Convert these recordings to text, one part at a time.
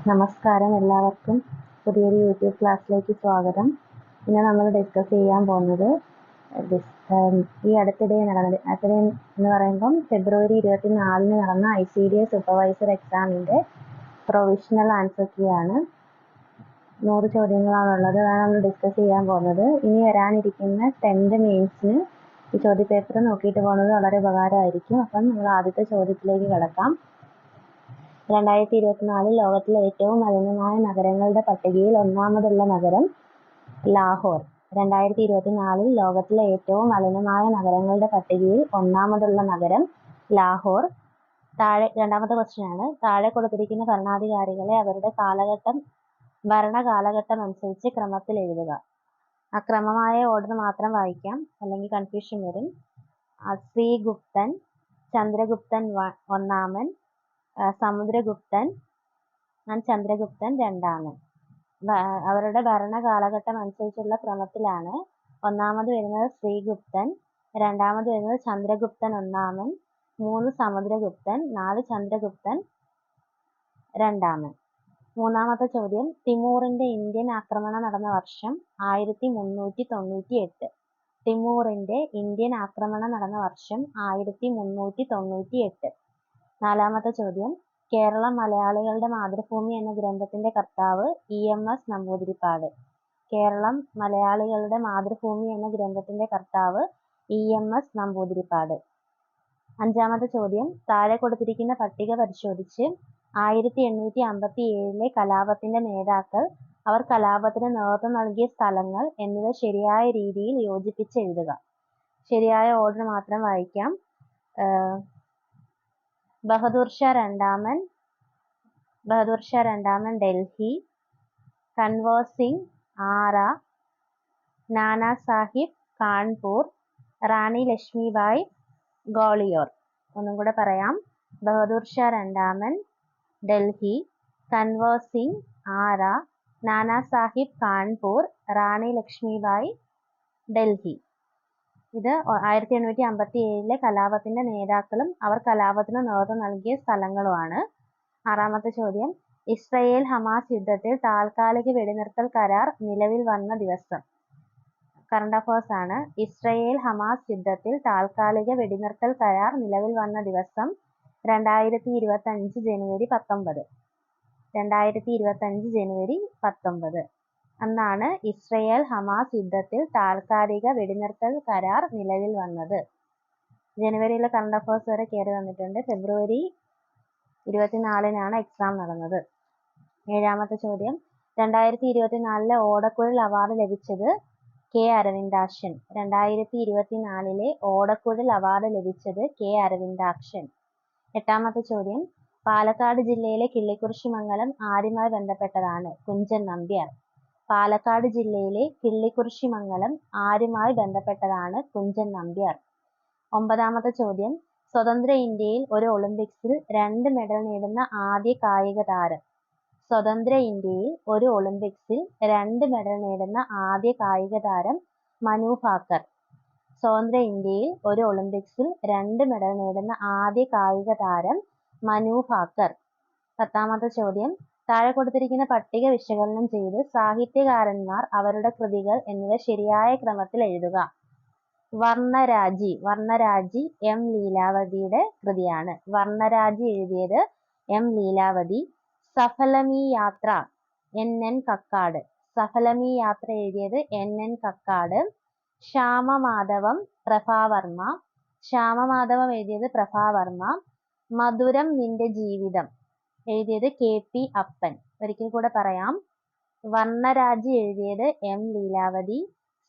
നമസ്കാരം എല്ലാവർക്കും പുതിയൊരു യൂട്യൂബ് ക്ലാസ്സിലേക്ക് സ്വാഗതം. ഇന്ന് നമ്മൾ ഡിസ്കസ് ചെയ്യാൻ പോകുന്നത് ഈ അടുത്തിടെ എന്ന് പറയുമ്പം ഫെബ്രുവരി 24 നടന്ന ICDS സൂപ്പർവൈസർ എക്സാമിൻ്റെ പ്രൊവിഷണൽ ആൻസർ കീ ആണ്. 100 ചോദ്യങ്ങളാണുള്ളത്. അതാണ് നമ്മൾ ഡിസ്കസ് ചെയ്യാൻ പോകുന്നത്. ഇനി വരാനിരിക്കുന്ന 10th മെയിൻസിന് ഈ ചോദ്യപേപ്പർ നോക്കിയിട്ട് പോകുന്നത് വളരെ ഉപകാരമായിരിക്കും. അപ്പം നമ്മൾ ആദ്യത്തെ ചോദ്യത്തിലേക്ക് കിടക്കാം. 2024 ലോകത്തിലെ ഏറ്റവും മലിനമായ നഗരങ്ങളുടെ പട്ടികയിൽ ഒന്നാമതുള്ള നഗരം ലാഹോർ. 2024 ലോകത്തിലെ ഏറ്റവും മലിനമായ നഗരങ്ങളുടെ പട്ടികയിൽ ഒന്നാമതുള്ള നഗരം ലാഹോർ. രണ്ടാമത്തെ ക്വസ്റ്റ്യൻ ആണ്. താഴെ കൊടുത്തിരിക്കുന്ന ഭരണാധികാരികളെ അവരുടെ ഭരണകാലഘട്ടം അനുസരിച്ച് ക്രമത്തിൽ എഴുതുക. അക്രമമായ ഓർഡർ മാത്രം വായിക്കാം, അല്ലെങ്കിൽ കൺഫ്യൂഷൻ വരും. ശ്രീഗുപ്തൻ, ചന്ദ്രഗുപ്തൻ ഒന്നാമൻ, സമുദ്രഗുപ്തൻ, ചന്ദ്രഗുപ്തൻ രണ്ടാമൻ. അവരുടെ ഭരണകാലഘട്ടം അനുസരിച്ചുള്ള ക്രമത്തിലാണ്. ഒന്നാമത് വരുന്നത് ശ്രീഗുപ്തൻ, രണ്ടാമത് വരുന്നത് ചന്ദ്രഗുപ്തൻ ഒന്നാമൻ, 3 സമുദ്രഗുപ്തൻ, 4 ചന്ദ്രഗുപ്തൻ രണ്ടാമൻ. മൂന്നാമത്തെ ചോദ്യം, തിമൂറിന്റെ ഇന്ത്യൻ ആക്രമണം നടന്ന വർഷം 1398. തിമൂറിന്റെ ഇന്ത്യൻ ആക്രമണം നടന്ന വർഷം 1398. നാലാമത്തെ ചോദ്യം, കേരളം മലയാളികളുടെ മാതൃഭൂമി എന്ന ഗ്രന്ഥത്തിന്റെ കർത്താവ് EMS നമ്പൂതിരിപ്പാട്. കേരളം മലയാളികളുടെ മാതൃഭൂമി എന്ന ഗ്രന്ഥത്തിന്റെ കർത്താവ് EMS നമ്പൂതിരിപ്പാട്. അഞ്ചാമത്തെ ചോദ്യം, താഴെ കൊടുത്തിരിക്കുന്ന പട്ടിക പരിശോധിച്ച് 1857 കലാപത്തിന്റെ നേതാക്കൾ, അവർ കലാപത്തിന് നേതൃത്വം നൽകിയ സ്ഥലങ്ങൾ എന്നിവ ശരിയായ രീതിയിൽ യോജിപ്പിച്ച് എഴുതുക. ശരിയായ ഓർഡർ മാത്രം വായിക്കാം. ബഹദൂർ ഷാ രണ്ടാമൻ ഡൽഹി, കൻവർ സിംഗ് ആറ, നാനാ സാഹിബ് കാൺപൂർ, റാണി ലക്ഷ്മിബായി ഗ്വാളിയോർ. ഒന്നും കൂടെ പറയാം. ബഹദൂർ ഷാ രണ്ടാമൻ ഡൽഹി, കൻവർ സിംഗ് ആറ, നാനാ സാഹിബ് കാൺപൂർ, റാണി ലക്ഷ്മിബായി ഡൽഹി. ഇത് 1857 കലാപത്തിന്റെ നേതാക്കളും അവർ കലാപത്തിന് നേതൃത്വം നൽകിയ സ്ഥലങ്ങളുമാണ്. ആറാമത്തെ ചോദ്യം, ഇസ്രയേൽ ഹമാസ് യുദ്ധത്തിൽ താൽക്കാലിക വെടിനിർത്തൽ കരാർ നിലവിൽ വന്ന ദിവസം. കറണ്ട് അഫയേഴ്സ് ആണ്. ഇസ്രയേൽ ഹമാസ് യുദ്ധത്തിൽ താൽക്കാലിക വെടിനിർത്തൽ കരാർ നിലവിൽ വന്ന ദിവസം 2025 ജനുവരി 19. 2025 ജനുവരി 19 അന്നാണ് ഇസ്രയേൽ ഹമാസ് യുദ്ധത്തിൽ താൽക്കാലിക വെടിനിർത്തൽ കരാർ നിലവിൽ വന്നത്. ജനുവരിയിലെ കറണ്ട് അഫയേഴ്സ് വരെ കയറി വന്നിട്ടുണ്ട്. ഫെബ്രുവരി 24 എക്സാം നടന്നത്. ഏഴാമത്തെ ചോദ്യം, 2024 ഓടക്കുഴൽ അവാർഡ് ലഭിച്ചത് കെ അരവിന്ദാക്ഷൻ. 2024 ഓടക്കുഴൽ അവാർഡ് ലഭിച്ചത് കെ അരവിന്ദാക്ഷൻ. എട്ടാമത്തെ ചോദ്യം, പാലക്കാട് ജില്ലയിലെ കിള്ളിക്കുറിശിമംഗലം ആരുമായി ബന്ധപ്പെട്ടതാണ്? കുഞ്ചൻ നമ്പ്യാർ. പാലക്കാട് ജില്ലയിലെ കിള്ളിക്കുറിശിമംഗലം ആരുമായി ബന്ധപ്പെട്ടതാണ്? കുഞ്ചൻ നമ്പ്യാർ. ഒമ്പതാമത്തെ ചോദ്യം, സ്വതന്ത്ര ഇന്ത്യയിൽ ഒരു ഒളിമ്പിക്സിൽ 2 മെഡൽ നേടുന്ന ആദ്യ കായിക താരം. സ്വതന്ത്ര ഇന്ത്യയിൽ ഒരു ഒളിമ്പിക്സിൽ 2 മെഡൽ നേടുന്ന ആദ്യ കായിക താരം മനു ഭാക്കർ. സ്വതന്ത്ര ഇന്ത്യയിൽ ഒരു ഒളിമ്പിക്സിൽ 2 മെഡൽ നേടുന്ന ആദ്യ കായിക താരം മനു ഭാക്കർ. പത്താമത്തെ ചോദ്യം, താഴെ കൊടുത്തിരിക്കുന്ന പട്ടിക വിശകലനം ചെയ്ത് സാഹിത്യകാരന്മാർ അവരുടെ കൃതികൾ എന്നിവ ശരിയായ ക്രമത്തിൽ എഴുതുക. വർണ്ണരാജി M ലീലാവതിയുടെ കൃതിയാണ്. വർണ്ണരാജി എഴുതിയത് M ലീലാവതി. സഫലമീ യാത്ര NN കക്കാട്. സഫലമീ യാത്ര എഴുതിയത് NN കക്കാട്. ശ്യാമമാധവം പ്രഭാവർമ്മ. ശ്യാമമാധവം എഴുതിയത് പ്രഭാവർമ്മ. മധുരം നിന്റെ ജീവിതം എഴുതിയത് KP അപ്പൻ. ഒരിക്കൽ കൂടെ പറയാം. വർണ്ണരാജി എഴുതിയത് M ലീലാവതി,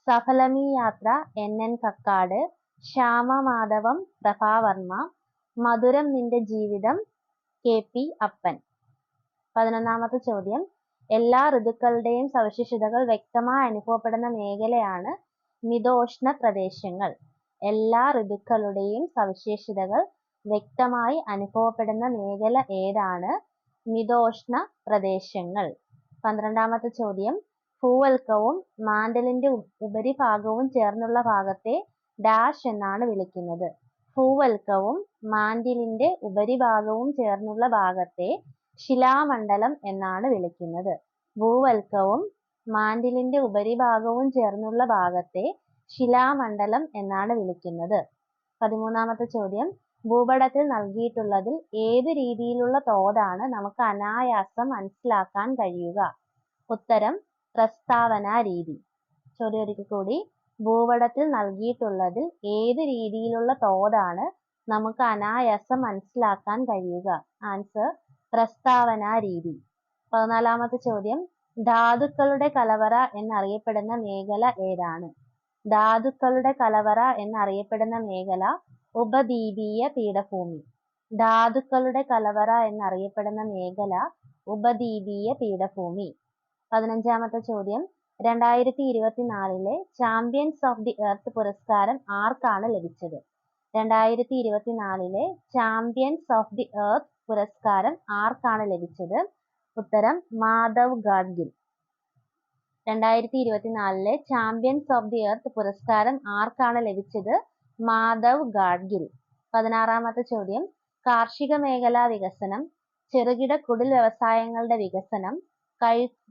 സഫലമീ യാത്ര NN കക്കാട്, ശ്യാമമാധവം പ്രഭാവർമ്മ, മധുരം നിന്റെ ജീവിതം KP അപ്പൻ. 11ാമത്തെ ചോദ്യം, എല്ലാ ഋതുക്കളുടെയും സവിശേഷതകൾ വ്യക്തമായി അനുഭവപ്പെടുന്ന മേഖലയാണ് മിതോഷ്ണ പ്രദേശങ്ങൾ. എല്ലാ ഋതുക്കളുടെയും സവിശേഷതകൾ വ്യക്തമായി അനുഭവപ്പെടുന്ന മേഖല ഏതാണ്? മിതോഷ്ണ പ്രദേശങ്ങൾ. 12ാമത്തെ ചോദ്യം, ഭൂവൽക്കവും മാന്റലിന്റെ ഉപരിഭാഗവും ചേർന്നുള്ള ഭാഗത്തെ ഡാഷ് എന്നാണ് വിളിക്കുന്നത്? ഭൂവൽക്കവും മാന്റിലിന്റെ ഉപരിഭാഗവും ചേർന്നുള്ള ഭാഗത്തെ ശിലാമണ്ഡലം എന്നാണ് വിളിക്കുന്നത്. ഭൂവൽക്കവും മാന്റിലിന്റെ ഉപരിഭാഗവും ചേർന്നുള്ള ഭാഗത്തെ ശിലാമണ്ഡലം എന്നാണ് വിളിക്കുന്നത്. 13ാമത്തെ ചോദ്യം, ഭൂപടത്തിൽ നൽകിയിട്ടുള്ളതിൽ ഏത് രീതിയിലുള്ള തോതാണ് നമുക്ക് അനായാസം മനസ്സിലാക്കാൻ കഴിയുക? ഉത്തരം പ്രസ്താവനാ രീതി. ചോദ്യം ഒരിക്കൽ കൂടി, ഭൂപടത്തിൽ നൽകിയിട്ടുള്ളതിൽ ഏത് രീതിയിലുള്ള തോതാണ് നമുക്ക് അനായാസം മനസ്സിലാക്കാൻ കഴിയുക? ആൻസർ പ്രസ്താവനാ രീതി. 14ാമത്തെ ചോദ്യം, ധാതുക്കളുടെ കലവറ എന്നറിയപ്പെടുന്ന മേഖല ഏതാണ്? ധാതുക്കളുടെ കലവറ എന്നറിയപ്പെടുന്ന മേഖല ഉപദ്വീപീയ പീഠഭൂമി. ധാതുക്കളുടെ കലവറ എന്നറിയപ്പെടുന്ന മേഖല ഉപദ്വീപീയ പീഠഭൂമി. 15ാമത്തെ ചോദ്യം, 2024 ചാമ്പ്യൻസ് ഓഫ് ദി എർത്ത് പുരസ്കാരം ആർക്കാണ് ലഭിച്ചത്? 2024 ചാമ്പ്യൻസ് ഓഫ് ദി എർത്ത് പുരസ്കാരം ആർക്കാണ് ലഭിച്ചത്? ഉത്തരം Madhav Gadgil. 2024 champions of the earth പുരസ്കാരം ആർക്കാണ് ലഭിച്ചത്? മാധവ് ഗാഡ്ഗിൽ. 16ാമത്തെ ചോദ്യം, കാർഷിക മേഖലാ വികസനം, ചെറുകിട കുടിൽ വ്യവസായങ്ങളുടെ വികസനം,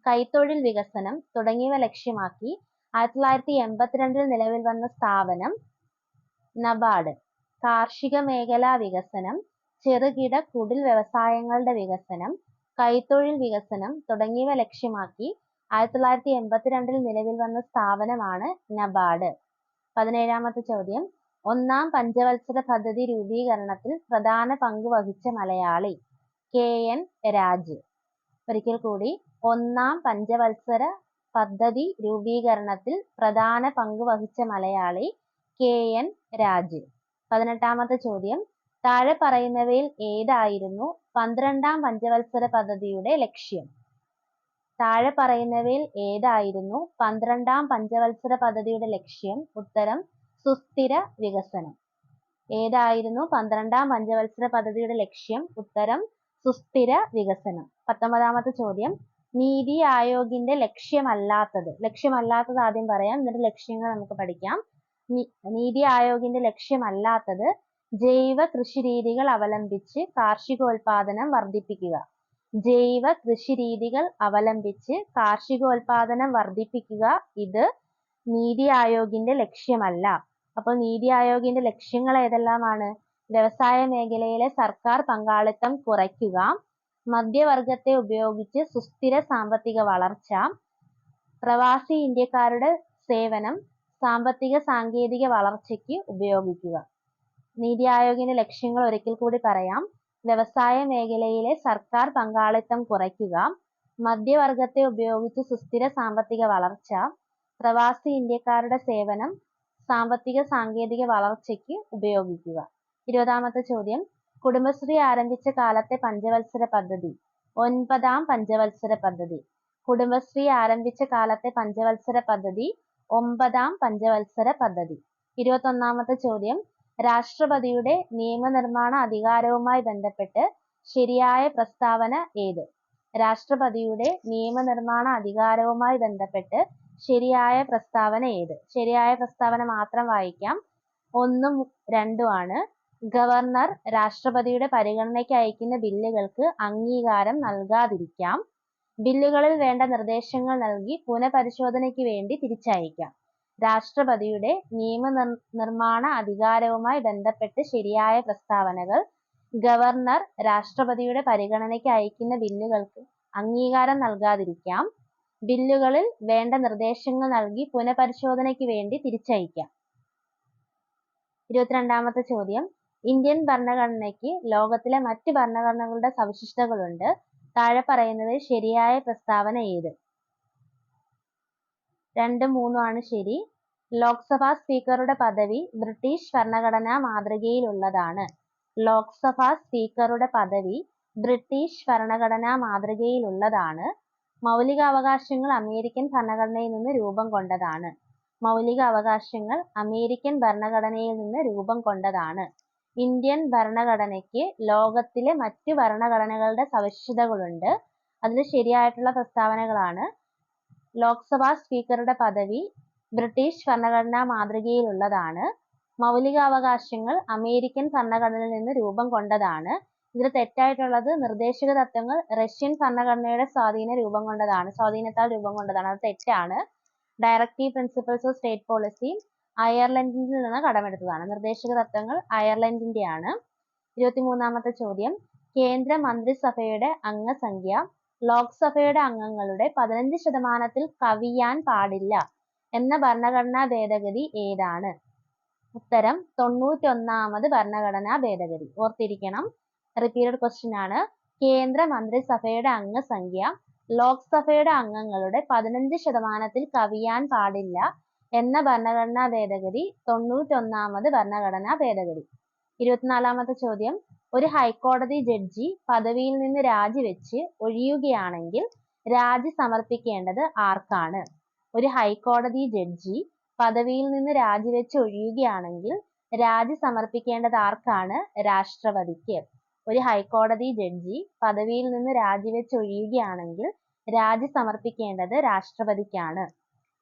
കൈത്തൊഴിൽ വികസനം തുടങ്ങിയവ ലക്ഷ്യമാക്കി 1982 നിലവിൽ വന്ന സ്ഥാപനം നബാർഡ്. കാർഷിക മേഖലാ വികസനം, ചെറുകിട കുടിൽ വ്യവസായങ്ങളുടെ വികസനം, കൈത്തൊഴിൽ വികസനം തുടങ്ങിയവ ലക്ഷ്യമാക്കി 1982 നിലവിൽ വന്ന സ്ഥാപനമാണ് നബാർഡ്. 17ാമത്തെ ചോദ്യം, ഒന്നാം പഞ്ചവത്സര പദ്ധതി രൂപീകരണത്തിൽ പ്രധാന പങ്ക് വഹിച്ച മലയാളി? KN രാജ്. ഒരിക്കൽ കൂടി, ഒന്നാം പഞ്ചവത്സര പദ്ധതി രൂപീകരണത്തിൽ പ്രധാന പങ്ക് വഹിച്ച മലയാളി KN രാജ്. 18ാമത്തെ ചോദ്യം, താഴെ പറയുന്നവയിൽ ഏതായിരുന്നു 12ാം പഞ്ചവത്സര പദ്ധതിയുടെ ലക്ഷ്യം? താഴെ പറയുന്നവയിൽ ഏതായിരുന്നു 12ാം പഞ്ചവത്സര പദ്ധതിയുടെ ലക്ഷ്യം? ഉത്തരം സുസ്ഥിര വികസനം. ഏതായിരുന്നു 12ാം പഞ്ചവത്സര പദ്ധതിയുടെ ലക്ഷ്യം? ഉത്തരം സുസ്ഥിര വികസനം. 19ാമത്തെ ചോദ്യം, നീതി ആയോഗിന്റെ ലക്ഷ്യമല്ലാത്തത് ആദ്യം പറയാം, എന്നിട്ട് ലക്ഷ്യങ്ങൾ നമുക്ക് പഠിക്കാം. നീതി ആയോഗിന്റെ ലക്ഷ്യമല്ലാത്തത് ജൈവ കൃഷിരീതികൾ അവലംബിച്ച് കാർഷികോൽപാദനം വർദ്ധിപ്പിക്കുക. ജൈവ കൃഷിരീതികൾ അവലംബിച്ച് കാർഷികോൽപാദനം വർദ്ധിപ്പിക്കുക, ഇത് നീതി ആയോഗിന്റെ ലക്ഷ്യമല്ല. അപ്പോൾ നീതി ആയോഗിന്റെ ലക്ഷ്യങ്ങൾ ഏതെല്ലാമാണ്? വ്യവസായ മേഖലയിലെ സർക്കാർ പങ്കാളിത്തം കുറയ്ക്കുക, മധ്യവർഗത്തെ ഉപയോഗിച്ച് സുസ്ഥിര സാമ്പത്തിക വളർച്ച, പ്രവാസി ഇന്ത്യക്കാരുടെ സേവനം സാമ്പത്തിക സാങ്കേതിക വളർച്ചയ്ക്ക് ഉപയോഗിക്കുക. നീതി ആയോഗിന്റെ ലക്ഷ്യങ്ങൾ ഒരിക്കൽ കൂടി പറയാം. വ്യവസായ മേഖലയിലെ സർക്കാർ പങ്കാളിത്തം കുറയ്ക്കുക, മധ്യവർഗത്തെ ഉപയോഗിച്ച് സുസ്ഥിര സാമ്പത്തിക വളർച്ച, പ്രവാസി ഇന്ത്യക്കാരുടെ സേവനം സാമ്പത്തിക സാങ്കേതിക വളർച്ചയ്ക്ക് ഉപയോഗിക്കുക. 20ാമത്തെ ചോദ്യം, കുടുംബശ്രീ ആരംഭിച്ച കാലത്തെ പഞ്ചവത്സര പദ്ധതി? 9ാം പഞ്ചവത്സര പദ്ധതി. കുടുംബശ്രീ ആരംഭിച്ച കാലത്തെ പഞ്ചവത്സര പദ്ധതി 9ാം പഞ്ചവത്സര പദ്ധതി. 21ാമത്തെ ചോദ്യം, രാഷ്ട്രപതിയുടെ നിയമനിർമ്മാണ അധികാരവുമായി ബന്ധപ്പെട്ട് ശരിയായ പ്രസ്താവന ഏത്? രാഷ്ട്രപതിയുടെ നിയമനിർമ്മാണ അധികാരവുമായി ബന്ധപ്പെട്ട് ശരിയായ പ്രസ്താവന ഏത്? ശരിയായ പ്രസ്താവന മാത്രം വായിക്കാം. 1ഉം 2ഉം ആണ്. ഗവർണർ രാഷ്ട്രപതിയുടെ പരിഗണനയ്ക്ക് അയക്കുന്ന ബില്ലുകൾക്ക് അംഗീകാരം നൽകാതിരിക്കാം. ബില്ലുകളിൽ വേണ്ട നിർദ്ദേശങ്ങൾ നൽകി പുനഃപരിശോധനയ്ക്ക് വേണ്ടി തിരിച്ചയക്കാം. രാഷ്ട്രപതിയുടെ നിയമനിർമ്മാണ അധികാരവുമായി ബന്ധപ്പെട്ട് ശരിയായ പ്രസ്താവനകൾ: ഗവർണർ രാഷ്ട്രപതിയുടെ പരിഗണനയ്ക്ക് അയക്കുന്ന ബില്ലുകൾക്ക് അംഗീകാരം നൽകാതിരിക്കാം. ബില്ലുകളിൽ വേണ്ട നിർദ്ദേശങ്ങൾ നൽകി പുനഃപരിശോധനയ്ക്ക് വേണ്ടി തിരിച്ചയക്കാം. 22ാമത്തെ ചോദ്യം, ഇന്ത്യൻ ഭരണഘടനയ്ക്ക് ലോകത്തിലെ മറ്റ് ഭരണഘടനകളുടെ സവിശേഷതകളുണ്ട്. താഴെ പറയുന്നതിൽ ശരിയായ പ്രസ്താവന ഏത്? 2ഉം 3ഉം ആണ് ശരി. ലോക്സഭാ സ്പീക്കറുടെ പദവി ബ്രിട്ടീഷ് ഭരണഘടനാ മാതൃകയിലുള്ളതാണ്. ലോക്സഭാ സ്പീക്കറുടെ പദവി ബ്രിട്ടീഷ് ഭരണഘടനാ മാതൃകയിലുള്ളതാണ്. മൗലികാവകാശങ്ങൾ അമേരിക്കൻ ഭരണഘടനയിൽ നിന്ന് രൂപം കൊണ്ടതാണ്. മൗലിക അവകാശങ്ങൾ അമേരിക്കൻ ഭരണഘടനയിൽ നിന്ന് രൂപം കൊണ്ടതാണ്. ഇന്ത്യൻ ഭരണഘടനയ്ക്ക് ലോകത്തിലെ മറ്റ് ഭരണഘടനകളുടെ സവിശേഷതകളുണ്ട്. അതിൽ ശരിയായിട്ടുള്ള പ്രസ്താവനകളാണ്: ലോക്സഭാ സ്പീക്കറുടെ പദവി ബ്രിട്ടീഷ് ഭരണഘടനാ മാതൃകയിലുള്ളതാണ്. മൗലികാവകാശങ്ങൾ അമേരിക്കൻ ഭരണഘടനയിൽ നിന്ന് രൂപം കൊണ്ടതാണ്. ഇതിൽ തെറ്റായിട്ടുള്ളത് നിർദ്ദേശക തത്വങ്ങൾ റഷ്യൻ ഭരണഘടനയുടെ സ്വാധീനത്താൽ രൂപം കൊണ്ടതാണ്. അത് തെറ്റാണ്. Directive principles of state policy അയർലൻഡിൽ നിന്ന് കടമെടുത്തതാണ്. നിർദ്ദേശക തത്വങ്ങൾ അയർലൻഡിന്റെയാണ്. 23-ാമത്തെ ചോദ്യം, കേന്ദ്ര മന്ത്രിസഭയുടെ അംഗസംഖ്യ ലോക്സഭയുടെ അംഗങ്ങളുടെ 15% കവിയാൻ പാടില്ല എന്ന ഭരണഘടനാ ഭേദഗതി ഏതാണ്? ഉത്തരം 91ാമത് ഭരണഘടനാ ഭേദഗതി. ഓർത്തിരിക്കണം. റിപ്പീറ്റഡ് ക്വസ്റ്റ്യൻ ആണ്. കേന്ദ്ര മന്ത്രിസഭയുടെ അംഗസംഖ്യ ലോക്സഭയുടെ അംഗങ്ങളുടെ 15% കവിയാൻ പാടില്ല എന്ന ഭരണഘടനാ ഭേദഗതി 91ാമത് ഭരണഘടനാ ഭേദഗതി. 24-ാമത്തെ ചോദ്യം, ഒരു ഹൈക്കോടതി ജഡ്ജി പദവിയിൽ നിന്ന് രാജിവെച്ച് ഒഴിയുകയാണെങ്കിൽ രാജി സമർപ്പിക്കേണ്ടത് ആർക്കാണ്? ഒരു ഹൈക്കോടതി ജഡ്ജി പദവിയിൽ നിന്ന് രാജിവെച്ച് ഒഴിയുകയാണെങ്കിൽ രാജി സമർപ്പിക്കേണ്ടത് ആർക്കാണ്? രാഷ്ട്രപതിക്ക്. ഒരു ഹൈക്കോടതി ജഡ്ജി പദവിയിൽ നിന്ന് രാജിവെച്ച് ഒഴിയുകയാണെങ്കിൽ രാജി സമർപ്പിക്കേണ്ടത് രാഷ്ട്രപതിക്കാണ്.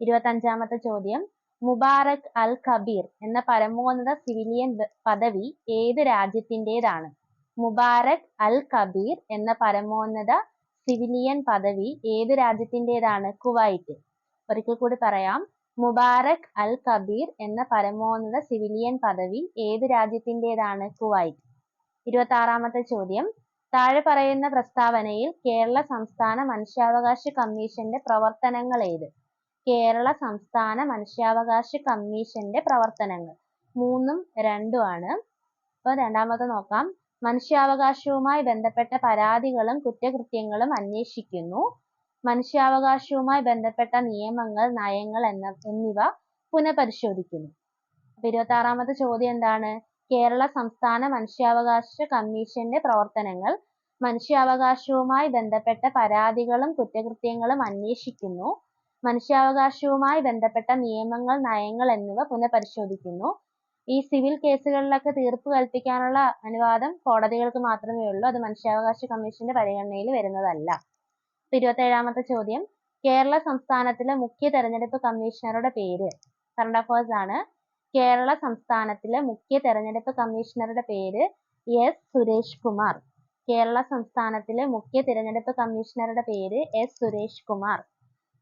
25-ാമത്തെ ചോദ്യം, മുബാറക് അൽ കബീർ എന്ന പരമോന്നത സിവിലിയൻ പദവി ഏത് രാജ്യത്തിൻ്റെതാണ്? മുബാറക് അൽ കബീർ എന്ന പരമോന്നത സിവിലിയൻ പദവി ഏത് രാജ്യത്തിൻ്റെതാണ്? കുവൈറ്റ്. ഒരിക്കൽ കൂടി പറയാം. മുബാറക് അൽ കബീർ എന്ന പരമോന്നത സിവിലിയൻ പദവി ഏത് രാജ്യത്തിൻ്റെതാണ്? കുവൈറ്റ്. 26-ാമത്തെ ചോദ്യം, താഴെ പറയുന്ന പ്രസ്താവനയിൽ കേരള സംസ്ഥാന മനുഷ്യാവകാശ കമ്മീഷന്റെ പ്രവർത്തനങ്ങൾ ഏത്? കേരള സംസ്ഥാന മനുഷ്യാവകാശ കമ്മീഷന്റെ പ്രവർത്തനങ്ങൾ 3ഉം 2ഉം ആണ്. അപ്പോൾ രണ്ടാമത്തെ നോക്കാം. മനുഷ്യാവകാശവുമായി ബന്ധപ്പെട്ട പരാതികളും കുറ്റകൃത്യങ്ങളും അന്വേഷിക്കുന്നു. മനുഷ്യാവകാശവുമായി ബന്ധപ്പെട്ട നിയമങ്ങൾ, നയങ്ങൾ എന്നിവ പുനഃപരിശോധിക്കുന്നു. അപ്പോൾ 26-ാമത്തെ ചോദ്യം എന്താണ്? കേരള സംസ്ഥാന മനുഷ്യാവകാശ കമ്മീഷന്റെ പ്രവർത്തനങ്ങൾ മനുഷ്യാവകാശവുമായി ബന്ധപ്പെട്ട പരാതികളും കുറ്റകൃത്യങ്ങളും അന്വേഷിക്കുന്നു. മനുഷ്യാവകാശവുമായി ബന്ധപ്പെട്ട നിയമങ്ങൾ, നയങ്ങൾ എന്നിവ പുനഃപരിശോധിക്കുന്നു. ഈ സിവിൽ കേസുകളിലൊക്കെ തീർപ്പ് കൽപ്പിക്കാനുള്ള അനുവാദം കോടതികൾക്ക് മാത്രമേ ഉള്ളൂ. അത് മനുഷ്യാവകാശ കമ്മീഷന്റെ പരിഗണനയിൽ വരുന്നതല്ല. 27-ാമത്തെ ചോദ്യം, കേരള സംസ്ഥാനത്തിലെ മുഖ്യ തെരഞ്ഞെടുപ്പ് കമ്മീഷണറുടെ പേര്? കറണ്ട് അഫയേഴ്സ് ആണ്. കേരള സംസ്ഥാനത്തിലെ മുഖ്യ തെരഞ്ഞെടുപ്പ് കമ്മീഷണറുടെ പേര് എസ് സുരേഷ് കുമാർ. കേരള സംസ്ഥാനത്തിലെ മുഖ്യ തിരഞ്ഞെടുപ്പ് കമ്മീഷണറുടെ പേര് എസ് സുരേഷ് കുമാർ.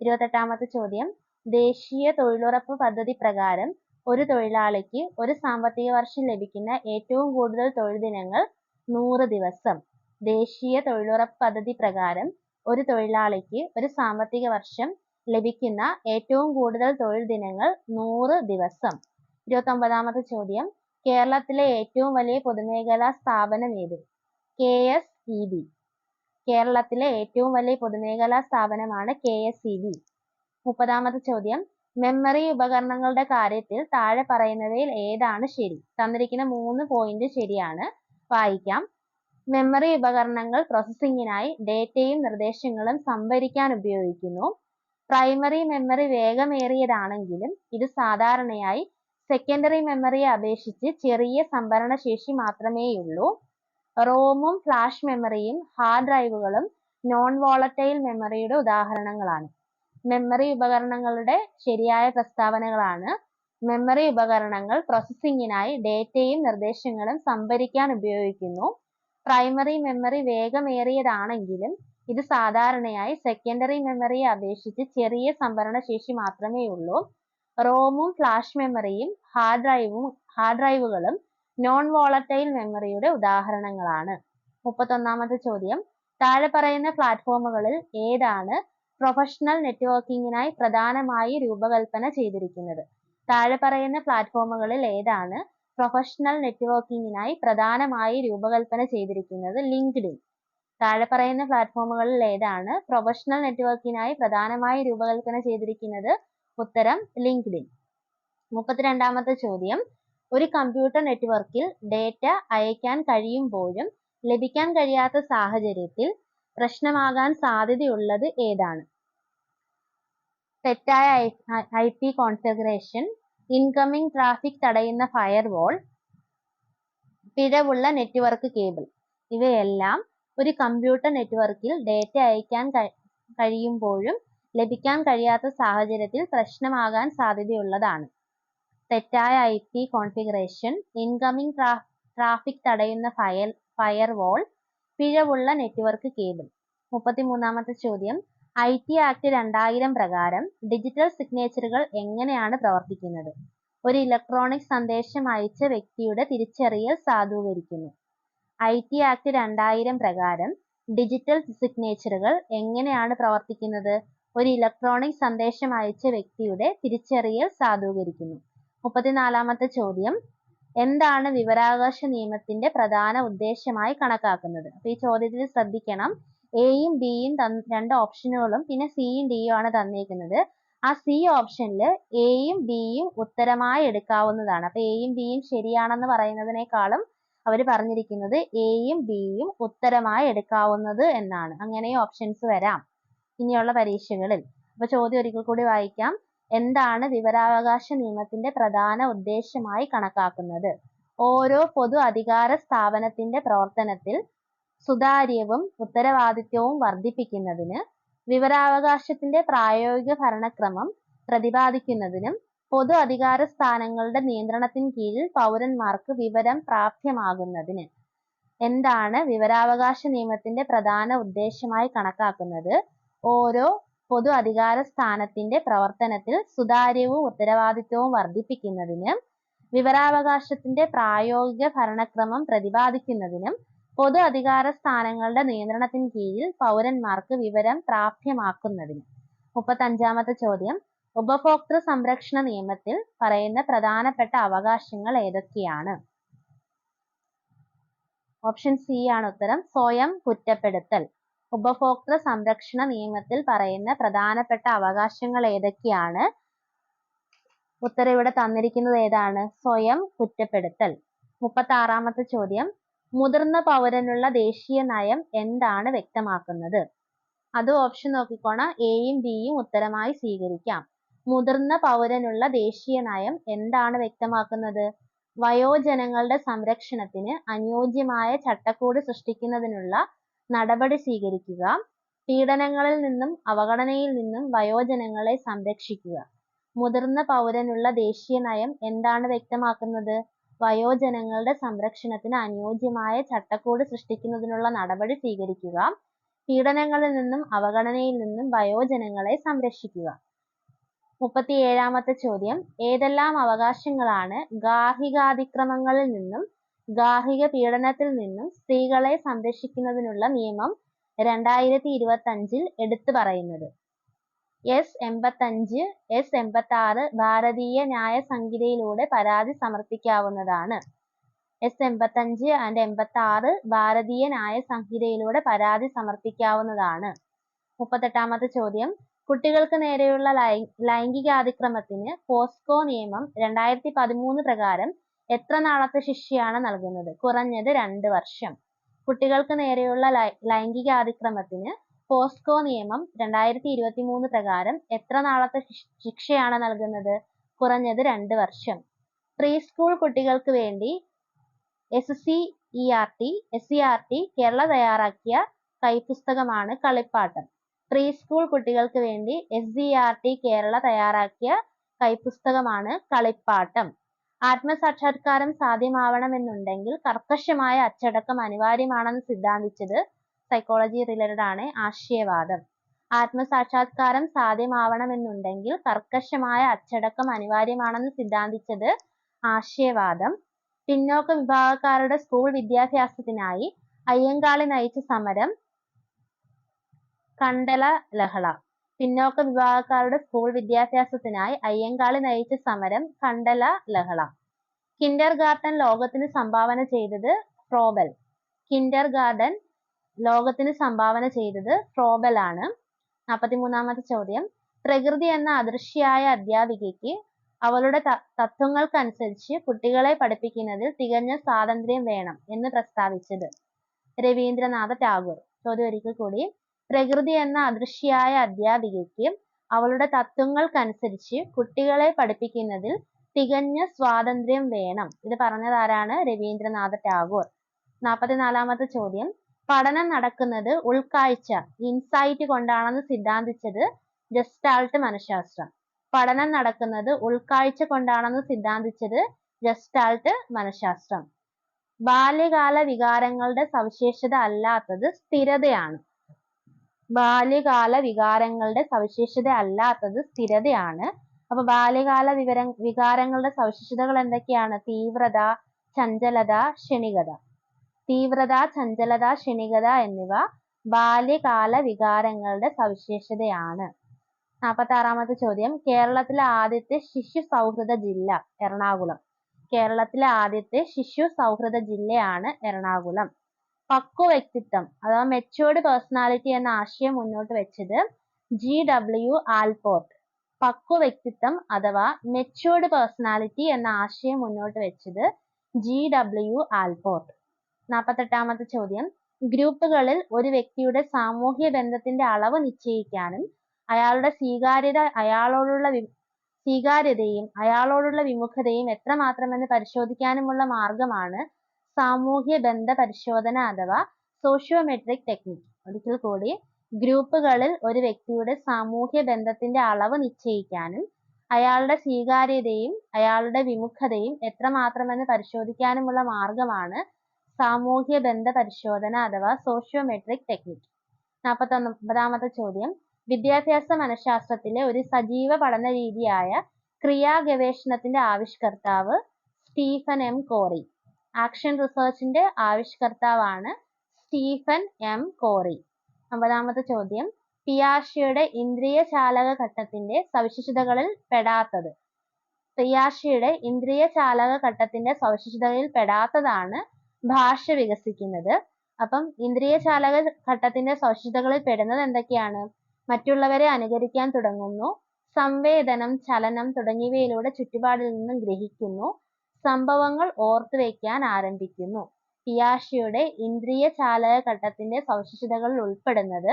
28-ാമത്തെ ചോദ്യം, ദേശീയ തൊഴിലുറപ്പ് പദ്ധതി പ്രകാരം ഒരു തൊഴിലാളിക്ക് ഒരു സാമ്പത്തിക വർഷം ലഭിക്കുന്ന ഏറ്റവും കൂടുതൽ തൊഴിൽ ദിനങ്ങൾ 100 ദിവസം. ദേശീയ തൊഴിലുറപ്പ് പദ്ധതി പ്രകാരം ഒരു തൊഴിലാളിക്ക് ഒരു സാമ്പത്തിക വർഷം ലഭിക്കുന്ന ഏറ്റവും കൂടുതൽ തൊഴിൽ ദിനങ്ങൾ 100 ദിവസം. 29-ാമത്തെ ചോദ്യം, കേരളത്തിലെ ഏറ്റവും വലിയ പൊതുമേഖലാ സ്ഥാപനം ഏത്? KSEB. കേരളത്തിലെ ഏറ്റവും വലിയ പൊതുമേഖലാ സ്ഥാപനമാണ് KSEB. 30-ാമത്തെ ചോദ്യം, മെമ്മറി ഉപകരണങ്ങളുടെ കാര്യത്തിൽ താഴെ പറയുന്നവയിൽ ഏതാണ് ശരി? തന്നിരിക്കുന്ന 3 പോയിന്റ് ശരിയാണ്. വായിക്കാം. മെമ്മറി ഉപകരണങ്ങൾ പ്രോസസ്സിംഗിനായി ഡേറ്റയും നിർദ്ദേശങ്ങളും സംഭരിക്കാൻ ഉപയോഗിക്കുന്നു. പ്രൈമറി മെമ്മറി വേഗമേറിയതാണെങ്കിലും ഇത് സാധാരണയായി സെക്കൻഡറി മെമ്മറിയെ അപേക്ഷിച്ച് ചെറിയ സംഭരണ ശേഷി മാത്രമേയുള്ളൂ. റോമും ഫ്ലാഷ് മെമ്മറിയും ഹാർഡ് ഡ്രൈവുകളും നോൺ വോളറ്റൈൽ മെമ്മറിയുടെ ഉദാഹരണങ്ങളാണ്. മെമ്മറി ഉപകരണങ്ങളുടെ ശരിയായ പ്രസ്താവനകളാണ്: മെമ്മറി ഉപകരണങ്ങൾ പ്രോസസ്സിംഗിനായി ഡേറ്റയും നിർദ്ദേശങ്ങളും സംഭരിക്കാൻ ഉപയോഗിക്കുന്നു. പ്രൈമറി മെമ്മറി വേഗമേറിയതാണെങ്കിലും ഇത് സാധാരണയായി സെക്കൻഡറി മെമ്മറിയെ അപേക്ഷിച്ച് ചെറിയ സംഭരണ ശേഷി മാത്രമേയുള്ളൂ. റോമും ഫ്ലാഷ് മെമ്മറിയും ഹാർഡ് ഡ്രൈവുകളും നോൺ വോളറ്റൈൽ മെമ്മറിയുടെ ഉദാഹരണങ്ങളാണ്. 31-ാമത്തെ ചോദ്യം, താഴെ പറയുന്ന പ്ലാറ്റ്ഫോമുകളിൽ ഏതാണ് പ്രൊഫഷണൽ നെറ്റ്വർക്കിംഗിനായി പ്രധാനമായി രൂപകൽപ്പന ചെയ്തിരിക്കുന്നത്? താഴെ പറയുന്ന പ്ലാറ്റ്ഫോമുകളിൽ ഏതാണ് പ്രൊഫഷണൽ നെറ്റ്വർക്കിംഗിനായി പ്രധാനമായി രൂപകൽപ്പന ചെയ്തിരിക്കുന്നത്? ലിങ്ക്ഡ്ഇൻ. താഴെ പറയുന്ന പ്ലാറ്റ്ഫോമുകളിൽ ഏതാണ് പ്രൊഫഷണൽ നെറ്റ്വർക്കിനായി പ്രധാനമായി രൂപകൽപ്പന ചെയ്തിരിക്കുന്നത്? ഉത്തരം ലിങ്ക്ഡ്ഇൻ. 32-ാമത്തെ ചോദ്യം, ഒരു കമ്പ്യൂട്ടർ നെറ്റ്വർക്കിൽ ഡേറ്റ അയക്കാൻ കഴിയുമ്പോഴും ലഭിക്കാൻ കഴിയാത്ത സാഹചര്യത്തിൽ പ്രശ്നമാകാൻ സാധ്യതയുള്ളത് ഏതാണ്? തെറ്റായ IP കോൺഫിഗറേഷൻ, ഇൻകമിംഗ് ട്രാഫിക് തടയുന്ന ഫയർവാൾ, പിഴവുള്ള നെറ്റ്വർക്ക് കേബിൾ. ഇവയെല്ലാം ഒരു കമ്പ്യൂട്ടർ നെറ്റ്വർക്കിൽ ഡേറ്റ അയക്കാൻ കഴിയുമ്പോഴും ലഭിക്കാൻ കഴിയാത്ത സാഹചര്യത്തിൽ പ്രശ്നമാകാൻ സാധ്യതയുള്ളതാണ്. തെറ്റായ IP കോൺഫിഗറേഷൻ, ഇൻകമിംഗ് ട്രാഫിക് തടയുന്ന ഫയർവാൾ, പിഴവുള്ള നെറ്റ്വർക്ക് കേബിൾ. 33-ാമത്തെ ചോദ്യം, IT ആക്ട് 2000 പ്രകാരം ഡിജിറ്റൽ സിഗ്നേച്ചറുകൾ എങ്ങനെയാണ് പ്രവർത്തിക്കുന്നത്? ഒരു ഇലക്ട്രോണിക് സന്ദേശം അയച്ച വ്യക്തിയുടെ തിരിച്ചറിയൽ സാധൂകരിക്കുന്നു. IT ആക്ട് 2000 പ്രകാരം ഡിജിറ്റൽ സിഗ്നേച്ചറുകൾ എങ്ങനെയാണ് പ്രവർത്തിക്കുന്നത്? ഒരു ഇലക്ട്രോണിക് സന്ദേശം അയച്ച വ്യക്തിയുടെ തിരിച്ചറിയൽ സാധൂകരിക്കുന്നു. 34-ാമത്തെ ചോദ്യം, എന്താണ് വിവരാവകാശ നിയമത്തിന്റെ പ്രധാന ഉദ്ദേശമായി കണക്കാക്കുന്നത്? അപ്പൊ ഈ ചോദ്യത്തിൽ ശ്രദ്ധിക്കണം, എയും ബിയും രണ്ട് ഓപ്ഷനുകളും പിന്നെ സിയും ഡിയും ആണ് തന്നിരിക്കുന്നത്. ആ സി ഓപ്ഷനിൽ എയും ബിയും ഉത്തരമായി എടുക്കാവുന്നതാണ്. അപ്പൊ എയും ബിയും ശരിയാണെന്ന് പറയുന്നതിനേക്കാളും അവർ പറഞ്ഞിരിക്കുന്നത് എയും ബിയും ഉത്തരമായി എടുക്കാവുന്നത് എന്നാണ്. അങ്ങനെയും ഓപ്ഷൻസ് വരാം ഇനിയുള്ള പരീക്ഷകളിൽ. അപ്പൊ ചോദ്യം ഒരിക്കൽ കൂടി വായിക്കാം. എന്താണ് വിവരാവകാശ നിയമത്തിന്റെ പ്രധാന ഉദ്ദേശമായി കണക്കാക്കുന്നത്? ഓരോ പൊതു അധികാര സ്ഥാപനത്തിന്റെ പ്രവർത്തനത്തിൽ സുതാര്യവും ഉത്തരവാദിത്വവും വർദ്ധിപ്പിക്കുന്നതിന്, വിവരാവകാശത്തിന്റെ പ്രായോഗിക ഭരണക്രമം പ്രതിപാദിക്കുന്നതിനും, പൊതു അധികാര സ്ഥാനങ്ങളുടെ നിയന്ത്രണത്തിന് കീഴിൽ പൗരന്മാർക്ക് വിവരം പ്രാപ്യമാകുന്നതിന്. എന്താണ് വിവരാവകാശ നിയമത്തിന്റെ പ്രധാന ഉദ്ദേശമായി കണക്കാക്കുന്നത്? ഓരോ പൊതു അധികാര സ്ഥാനത്തിന്റെ പ്രവർത്തനത്തിൽ സുതാര്യവും ഉത്തരവാദിത്വവും വർദ്ധിപ്പിക്കുന്നതിന്, വിവരാവകാശത്തിന്റെ പ്രായോഗിക ഭരണക്രമം പ്രതിപാദിക്കുന്നതിനും, പൊതു അധികാര സ്ഥാനങ്ങളുടെ നിയന്ത്രണത്തിന് കീഴിൽ പൗരന്മാർക്ക് വിവരം പ്രാപ്യമാക്കുന്നതിന്. 35-ാമത്തെ ചോദ്യം, ഉപഭോക്തൃ സംരക്ഷണ നിയമത്തിൽ പറയുന്ന പ്രധാനപ്പെട്ട അവകാശങ്ങൾ ഏതൊക്കെയാണ്? ഓപ്ഷൻ സി ആണ് ഉത്തരം, സ്വയം കുറ്റപ്പെടുത്തൽ. ഉപഭോക്തൃ സംരക്ഷണ നിയമത്തിൽ പറയുന്ന പ്രധാനപ്പെട്ട അവകാശങ്ങൾ ഏതൊക്കെയാണ്? ഉത്തരം ഇവിടെ തന്നിരിക്കുന്നത് ഏതാണ്? സ്വയം കുറ്റപ്പെടുത്തൽ. 36-ാമത്തെ ചോദ്യം, മുതിർന്ന പൗരനുള്ള ദേശീയ നയം എന്താണ് വ്യക്തമാക്കുന്നത്? അത് ഓപ്ഷൻ നോക്കിക്കോണം, എയും ബിയും ഉത്തരമായി സ്വീകരിക്കാം. മുതിർന്ന പൗരനുള്ള ദേശീയ നയം എന്താണ് വ്യക്തമാക്കുന്നത്? വയോജനങ്ങളുടെ സംരക്ഷണത്തിന് അനുയോജ്യമായ ചട്ടക്കൂട് സൃഷ്ടിക്കുന്നതിനുള്ള നടപടി സ്വീകരിക്കുക, പീഡനങ്ങളിൽ നിന്നും അവഗണനയിൽ നിന്നും വയോജനങ്ങളെ സംരക്ഷിക്കുക. മുതിർന്ന പൗരനുള്ള ദേശീയ നയം എന്താണ് വ്യക്തമാക്കുന്നത്? വയോജനങ്ങളുടെ സംരക്ഷണത്തിന് അനുയോജ്യമായ ചട്ടക്കൂട് സൃഷ്ടിക്കുന്നതിനുള്ള നടപടി സ്വീകരിക്കുക, പീഡനങ്ങളിൽ നിന്നും അവഗണനയിൽ നിന്നും വയോജനങ്ങളെ സംരക്ഷിക്കുക. 37-ാമത്തെ ചോദ്യം, ഏതെല്ലാം അവകാശങ്ങളാണ് ഗാർഹികാതിക്രമങ്ങളിൽ നിന്നും ഗാർഹിക പീഡനത്തിൽ നിന്നും സ്ത്രീകളെ സംരക്ഷിക്കുന്നതിനുള്ള നിയമം 2025 എടുത്തു പറയുന്നത്? S85, S86 ഭാരതീയ ന്യായ സംഹിതയിലൂടെ പരാതി സമർപ്പിക്കാവുന്നതാണ്. S85 and 86 ഭാരതീയ ന്യായ സംഹിതയിലൂടെ പരാതി സമർപ്പിക്കാവുന്നതാണ്. 38-ാമത്തെ ചോദ്യം, കുട്ടികൾക്ക് നേരെയുള്ള ലൈംഗികാതിക്രമത്തിന് പോസ്കോ നിയമം 2013 പ്രകാരം എത്ര നാളത്തെ ശിക്ഷയാണ് നൽകുന്നത്? കുറഞ്ഞത് 2 വർഷം. കുട്ടികൾക്ക് നേരെയുള്ള ലൈംഗികാതിക്രമത്തിന് പോസ്കോ നിയമം 2023 പ്രകാരം എത്ര നാളത്തെ ശിക്ഷയാണ് നൽകുന്നത്? കുറഞ്ഞത് 2 വർഷം. പ്രീ സ്കൂൾ കുട്ടികൾക്ക് വേണ്ടി SCERT കേരള തയ്യാറാക്കിയ കൈപ്പുസ്തകമാണ് കളിപ്പാട്ടം. പ്രീ സ്കൂൾ കുട്ടികൾക്ക് വേണ്ടി SCERT കേരള തയ്യാറാക്കിയ കൈപ്പുസ്തകമാണ് കളിപ്പാട്ടം. ആത്മസാക്ഷാത്കാരം സാധ്യമാവണമെന്നുണ്ടെങ്കിൽ കർക്കശമായ അച്ചടക്കം അനിവാര്യമാണെന്ന് സിദ്ധാന്തിച്ചത് സൈക്കോളജി റിലേറ്റഡ് ആണ്, ആശയവാദം. ആത്മസാക്ഷാത്കാരം സാധ്യമാവണമെന്നുണ്ടെങ്കിൽ കർക്കശമായ അച്ചടക്കം അനിവാര്യമാണെന്ന് സിദ്ധാന്തിച്ചത് ആശയവാദം. പിന്നോക്ക വിഭാഗക്കാരുടെ സ്കൂൾ വിദ്യാഭ്യാസത്തിനായി അയ്യങ്കാളി നയിച്ച സമരം കണ്ടല ലഹള. പിന്നോക്ക വിഭാഗക്കാരുടെ സ്കൂൾ വിദ്യാഭ്യാസത്തിനായി അയ്യങ്കാളി നയിച്ച സമരം കണ്ടല ലഹള. കിൻഡർ ഗാർട്ടൻ ലോകത്തിന് സംഭാവന ചെയ്തത് ഫ്രോബൽ. കിൻഡർ ഗാർട്ടൻ ലോകത്തിന് സംഭാവന ചെയ്തത് ഫ്രോബൽ ആണ്. 43-ാമത്തെ ചോദ്യം, പ്രകൃതി എന്ന അദൃശ്യയായ അധ്യാപികയ്ക്ക് അവളുടെ തത്വങ്ങൾക്കനുസരിച്ച് കുട്ടികളെ പഠിപ്പിക്കുന്നതിൽ തികഞ്ഞ സ്വാതന്ത്ര്യം വേണം എന്ന് പ്രസ്താവിച്ചത്? രവീന്ദ്രനാഥ ടാഗോർ. ചോദ്യം ഒരിക്കൽ കൂടി, പ്രകൃതി എന്ന അദൃശ്യയായ അധ്യാപികയ്ക്ക് അവളുടെ തത്വങ്ങൾക്കനുസരിച്ച് കുട്ടികളെ പഠിപ്പിക്കുന്നതിൽ തികഞ്ഞ സ്വാതന്ത്ര്യം വേണം. ഇത് പറഞ്ഞത് ആരാണ്? രവീന്ദ്രനാഥ ടാഗോർ. 44-ാമത്തെ ചോദ്യം, പഠനം നടക്കുന്നത് ഉൾക്കാഴ്ച ഇൻസൈറ്റ് കൊണ്ടാണെന്ന് സിദ്ധാന്തിച്ചത് ഗസ്റ്റാൾട്ട് മനഃശാസ്ത്രം. പഠനം നടക്കുന്നത് ഉൾക്കാഴ്ച കൊണ്ടാണെന്ന് സിദ്ധാന്തിച്ചത് ഗസ്റ്റാൾട്ട് മനഃശാസ്ത്രം. ബാല്യകാല വികാരങ്ങളുടെ സവിശേഷത അല്ലാത്തത് സ്ഥിരതയാണ്. ബാല്യകാല വികാരങ്ങളുടെ സവിശേഷത അല്ലാത്തത് സ്ഥിരതയാണ്. അപ്പൊ ബാല്യകാല വികാരങ്ങളുടെ സവിശേഷതകൾ എന്തൊക്കെയാണ്? തീവ്രത, ചഞ്ചലത, ക്ഷണികത. തീവ്രത, ചഞ്ചലത, ക്ഷണികത എന്നിവ ബാല്യകാല വികാരങ്ങളുടെ സവിശേഷതയാണ്. 46ാമത്തെ ചോദ്യം. കേരളത്തിലെ ആദ്യത്തെ ശിശു സൗഹൃദ ജില്ല എറണാകുളം. കേരളത്തിലെ ആദ്യത്തെ ശിശു സൗഹൃദ ജില്ലയാണ് എറണാകുളം. പക്വ വ്യക്തിത്വം അഥവാ മെച്യൂർഡ് പേഴ്സണാലിറ്റി എന്ന ആശയം മുന്നോട്ട് വെച്ചത് GW ആൽപോർട്ട്. പക്വ വ്യക്തിത്വം അഥവാ മെച്യൂർഡ് പേഴ്സണാലിറ്റി എന്ന ആശയം മുന്നോട്ട് വെച്ചത് GW ആൽപോർട്ട്. 48ാമത്തെ ചോദ്യം. ഗ്രൂപ്പുകളിൽ ഒരു വ്യക്തിയുടെ സാമൂഹ്യ ബന്ധത്തിന്റെ അളവ് നിശ്ചയിക്കാനും അയാളുടെ സ്വീകാര്യതയും അയാളോടുള്ള വിമുഖതയും എത്രമാത്രമെന്ന് പരിശോധിക്കാനുമുള്ള മാർഗമാണ് സാമൂഹ്യ ബന്ധ പരിശോധന അഥവാ സോഷ്യോമെട്രിക് ടെക്നിക്. ഒരിക്കൽ കൂടി, ഗ്രൂപ്പുകളിൽ ഒരു വ്യക്തിയുടെ സാമൂഹ്യ ബന്ധത്തിന്റെ അളവ് നിശ്ചയിക്കാനും അയാളുടെ സ്വീകാര്യതയും അയാളുടെ വിമുഖതയും എത്രമാത്രമെന്ന് പരിശോധിക്കാനുമുള്ള മാർഗമാണ് സാമൂഹ്യ ബന്ധ പരിശോധന അഥവാ സോഷ്യോമെട്രിക് ടെക്നിക്. 49ാമത്തെ ചോദ്യം. വിദ്യാഭ്യാസ മനഃശാസ്ത്രത്തിലെ ഒരു സജീവ പഠന രീതിയായ ക്രിയാഗവേഷണത്തിന്റെ ആവിഷ്കർത്താവ് സ്റ്റീഫൻ M. കോറി. ആക്ഷൻ റിസർച്ചിന്റെ ആവിഷ്കർത്താവാണ് സ്റ്റീഫൻ M. കോറി. 50ാമത്തെ ചോദ്യം. പിയാഷെയുടെ ഇന്ദ്രിയചാലക ഘട്ടത്തിന്റെ സവിശേഷതകളിൽ പെടാത്തത്. പിയാഷെയുടെ ഇന്ദ്രിയചാലക ഘട്ടത്തിന്റെ സവിശേഷതകളിൽ പെടാത്തതാണ് ഭാഷ വികസിക്കുന്നത്. അപ്പം ഇന്ദ്രിയചാലക ഘട്ടത്തിന്റെ സവിശേഷതകളിൽ പെടുന്നത് എന്തൊക്കെയാണ്? മറ്റുള്ളവരെ അനുകരിക്കാൻ തുടങ്ങുന്നു, സംവേദനം, ചലനം തുടങ്ങിയവയിലൂടെ ചുറ്റുപാടിൽ നിന്നും ഗ്രഹിക്കുന്നു, സംഭവങ്ങൾ ഓർത്തുവയ്ക്കാൻ ആരംഭിക്കുന്നു. പിയാഷെയുടെ ഇന്ദ്രിയചാലക ഘട്ടത്തിന്റെ സവിശേഷതകളിൽ ഉൾപ്പെടുന്നത്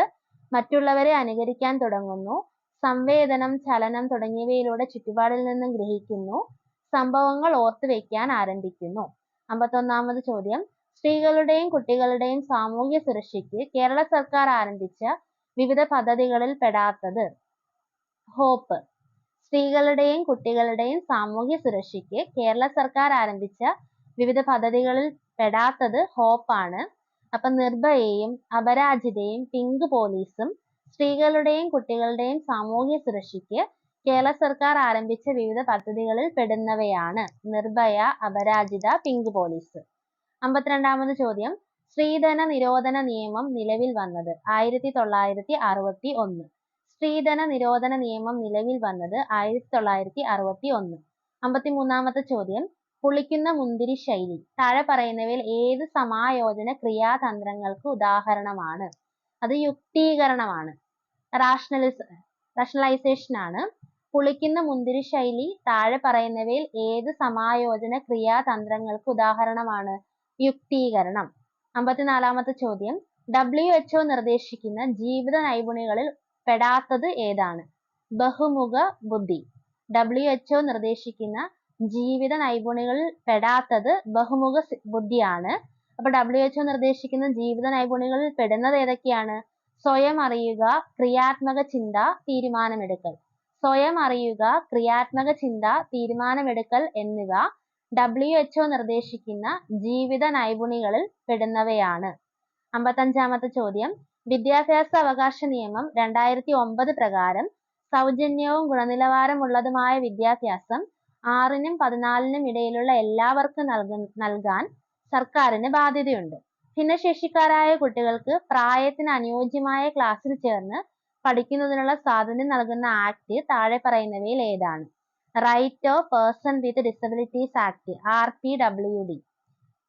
മറ്റുള്ളവരെ അനുകരിക്കാൻ തുടങ്ങുന്നു, സംവേദനം, ചലനം തുടങ്ങിയവയിലൂടെ ചുറ്റുപാടിൽ നിന്നും ഗ്രഹിക്കുന്നു, സംഭവങ്ങൾ ഓർത്തുവയ്ക്കാൻ ആരംഭിക്കുന്നു. 51ാമത് ചോദ്യം. സ്ത്രീകളുടെയും കുട്ടികളുടെയും സാമൂഹ്യ സുരക്ഷയ്ക്ക് കേരള സർക്കാർ ആരംഭിച്ച വിവിധ പദ്ധതികളിൽ പെടാത്തത്. ഹോപ്പ്. സ്ത്രീകളുടെയും കുട്ടികളുടെയും സാമൂഹ്യ സുരക്ഷയ്ക്ക് കേരള സർക്കാർ ആരംഭിച്ച വിവിധ പദ്ധതികളിൽ പെടാത്തത് ഹോപ്പാണ്. അപ്പൊ നിർഭയയും അപരാജിതയും പിങ്ക് പോലീസും സ്ത്രീകളുടെയും കുട്ടികളുടെയും സാമൂഹ്യ സുരക്ഷയ്ക്ക് കേരള സർക്കാർ ആരംഭിച്ച വിവിധ പദ്ധതികളിൽ പെടുന്നവയാണ്. Nirbhaya, Aparajita, pink police. 52ാമത് ചോദ്യം. സ്ത്രീധന നിരോധന നിയമം നിലവിൽ വന്നത്. 1961. സ്ത്രീധന നിരോധന നിയമം നിലവിൽ വന്നത് 1961. 53ാമത്തെ ചോദ്യം. പുളിക്കുന്ന മുന്തിരി ശൈലി താഴെ പറയുന്നവയിൽ ഏത് സമായോജന ക്രിയാതന്ത്രങ്ങൾക്ക് ഉദാഹരണമാണ്? അത് യുക്തീകരണമാണ്, റാഷണലൈസേഷൻ ആണ്. പുളിക്കുന്ന മുന്തിരി ശൈലി താഴെ പറയുന്നവയിൽ ഏത് സമായോജന ക്രിയാതന്ത്രങ്ങൾക്ക് ഉദാഹരണമാണ്? യുക്തീകരണം. 54ാമത്തെ ചോദ്യം. WHO നിർദ്ദേശിക്കുന്ന ജീവിത നൈപുണികളിൽ പെടാത്തത് ഏതാണ്? ബഹുമുഖ ബുദ്ധി. WHO നിർദ്ദേശിക്കുന്ന ജീവിത നൈപുണികളിൽ പെടാത്തത് ബഹുമുഖ ബുദ്ധിയാണ്. അപ്പൊ WHO നിർദ്ദേശിക്കുന്ന ജീവിത നൈപുണികളിൽ പെടുന്നത് ഏതൊക്കെയാണ്? സ്വയം അറിയുക, ക്രിയാത്മക ചിന്ത, തീരുമാനമെടുക്കൽ. സ്വയം അറിയുക, ക്രിയാത്മക ചിന്ത, തീരുമാനമെടുക്കൽ എന്നിവ WHO നിർദ്ദേശിക്കുന്ന ജീവിത നൈപുണികളിൽ പെടുന്നവയാണ്. 55ാമത്തെ ചോദ്യം. വിദ്യാഭ്യാസ അവകാശ നിയമം 2009 പ്രകാരം സൗജന്യവും ഗുണനിലവാരമുള്ളതുമായ വിദ്യാഭ്യാസം 6നും 14നും ഇടയിലുള്ള എല്ലാവർക്കും നൽകാൻ സർക്കാരിന് ബാധ്യതയുണ്ട്. ഭിന്നശേഷിക്കാരായ കുട്ടികൾക്ക് പ്രായത്തിന് അനുയോജ്യമായ ക്ലാസ്സിൽ ചേർന്ന് പഠിക്കുന്നതിനുള്ള സ്വാതന്ത്ര്യം നൽകുന്ന ആക്ട് താഴെ പറയുന്നവയിൽ ഏതാണ്? Right of person with disabilities act RPWD.